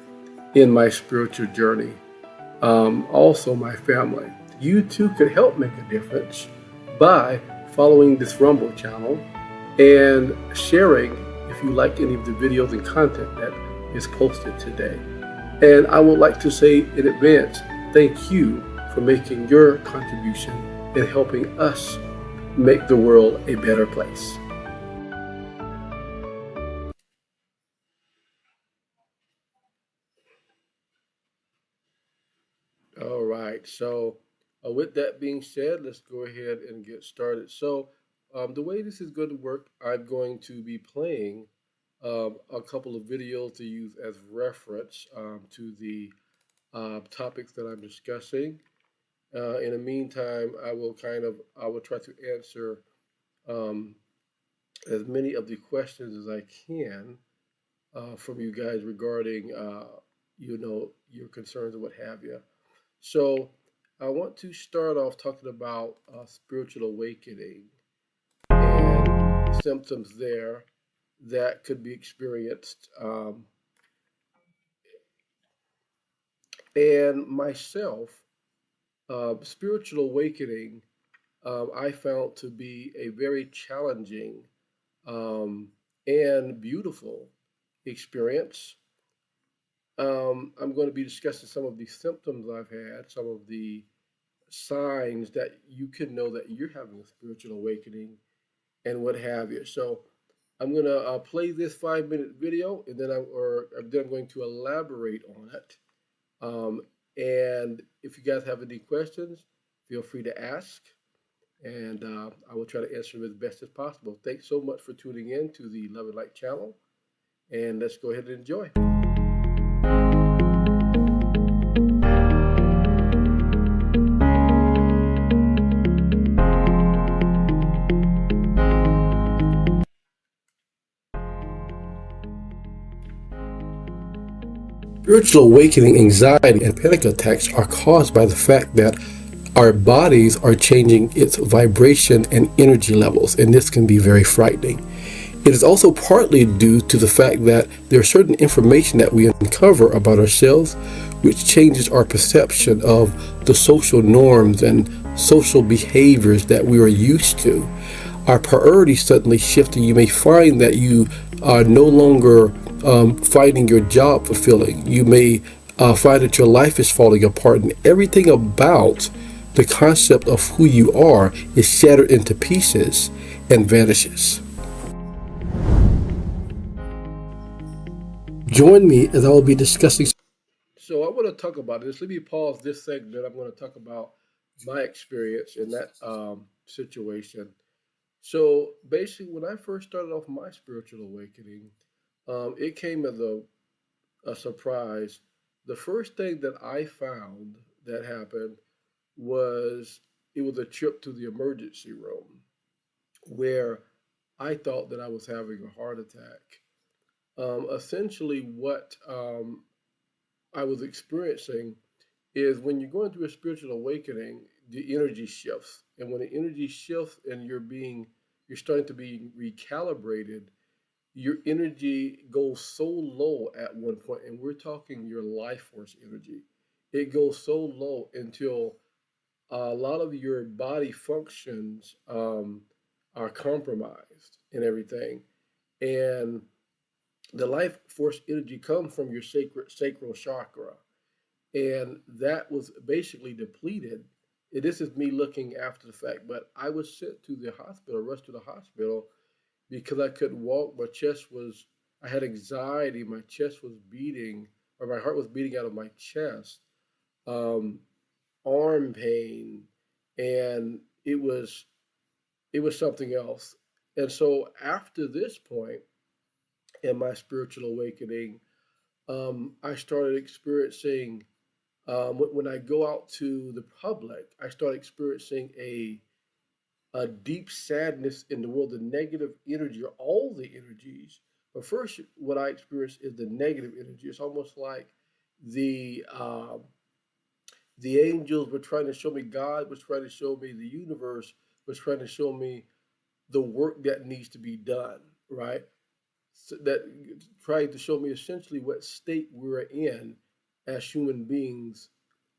in my spiritual journey. Also, my family. You too could help make a difference by following this Rumble channel and sharing if you like any of the videos and content that is posted today. And I would like to say in advance, thank you for making your contribution and helping us make the world a better place. All right. So, with that being said, let's go ahead and get started. So, the way this is going to work, I'm going to be playing a couple of videos to use as reference to the topics that I'm discussing. In the meantime, I will try to answer um, as many of the questions as I can from you guys regarding, your concerns and what have you. So I want to start off talking about spiritual awakening and symptoms there that could be experienced. And myself, spiritual awakening, I found to be a very challenging and beautiful experience. I'm going to be discussing some of the symptoms I've had, some of the signs that you can know that you're having a spiritual awakening, and what have you. So I'm going to play this 5-minute video, and then I'm going to elaborate on it. And if you guys have any questions, feel free to ask, and I will try to answer them as best as possible. Thanks so much for tuning in to the Love and Light channel, and let's go ahead and enjoy. Spiritual awakening, anxiety, and panic attacks are caused by the fact that our bodies are changing its vibration and energy levels, and this can be very frightening. It is also partly due to the fact that there is certain information that we uncover about ourselves, which changes our perception of the social norms and social behaviors that we are used to. Our priorities suddenly shift, and you may find that you are no longer finding your job fulfilling. You may find that your life is falling apart, and everything about the concept of who you are is shattered into pieces and vanishes. Join me as I will be discussing. So I want to talk about this. Let me pause this segment. I'm going to talk about my experience in that situation. So basically, when I first started off my spiritual awakening, it came as a surprise. The first thing that I found that happened was it was a trip to the emergency room where I thought that I was having a heart attack. Essentially, what I was experiencing is when you're going through a spiritual awakening, the energy shifts. And when the energy shifts and you're starting to be recalibrated, your energy goes so low at one point, and we're talking your life force energy. It goes so low until a lot of your body functions are compromised and everything. And the life force energy comes from your sacral chakra, and that was basically depleted. This is me looking after the fact, but I was sent to the hospital, rushed to the hospital because I couldn't walk. I had anxiety. My chest was beating, or my heart was beating out of my chest. Um, Arm pain, and it was something else. And so after this point in my spiritual awakening, I started experiencing when I go out to the public, I start experiencing a deep sadness in the world, the negative energy, or all the energies. But first, what I experience is the negative energy. It's almost like the the angels were trying to show me, God was trying to show me, the universe was trying to show me the work that needs to be done, right? So that trying to show me essentially what state we're in as human beings,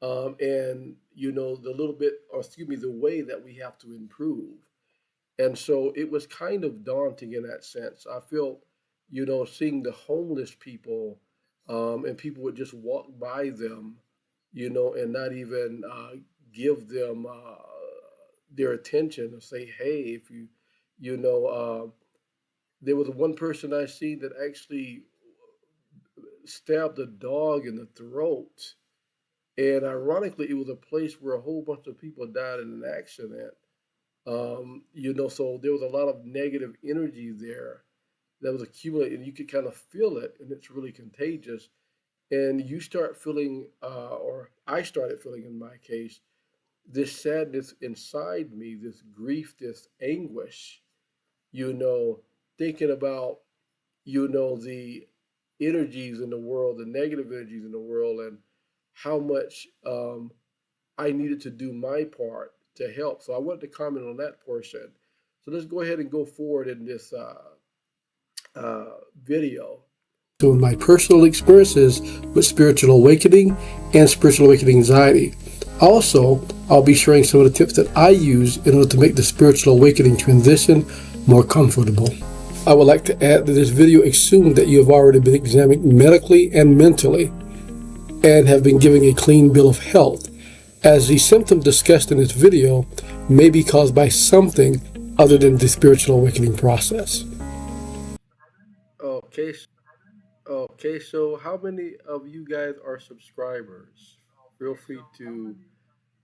and the little bit, or excuse me, the way that we have to improve. And so it was kind of daunting in that sense. I felt, seeing the homeless people, and people would just walk by them, and not even give them their attention and say, hey, if you know, there was one person I seen that actually stabbed a dog in the throat. And ironically, it was a place where a whole bunch of people died in an accident. So there was a lot of negative energy there that was accumulated, and you could kind of feel it, and it's really contagious. And you start feeling, or I started feeling in my case, this sadness inside me, this grief, this anguish, you know, thinking about, the energies in the world, the negative energies in the world, and how much I needed to do my part to help. So I wanted to comment on that portion. So let's go ahead and go forward in this video. To my personal experiences with spiritual awakening and spiritual awakening anxiety. Also, I'll be sharing some of the tips that I use in order to make the spiritual awakening transition more comfortable. I would like to add that this video assumes that you have already been examined medically and mentally and have been given a clean bill of health, as the symptoms discussed in this video may be caused by something other than the spiritual awakening process. Okay, okay. So how many of you guys are subscribers? Feel free to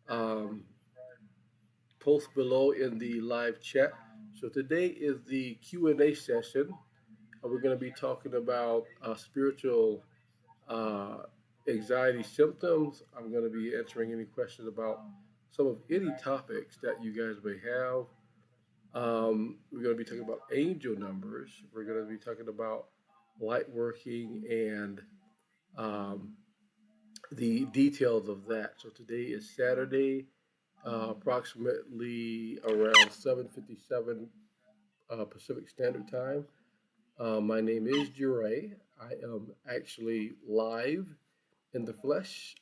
um, post below in the live chat. So today is the Q&A session. We're going to be talking about spiritual uh, anxiety symptoms. I'm going to be answering any questions about some of any topics that you guys may have. We're going to be talking about angel numbers. We're going to be talking about light working and um, the details of that. So today is Saturday, approximately around 7:57 Pacific Standard Time. My name is Jure. I am actually live in the flesh.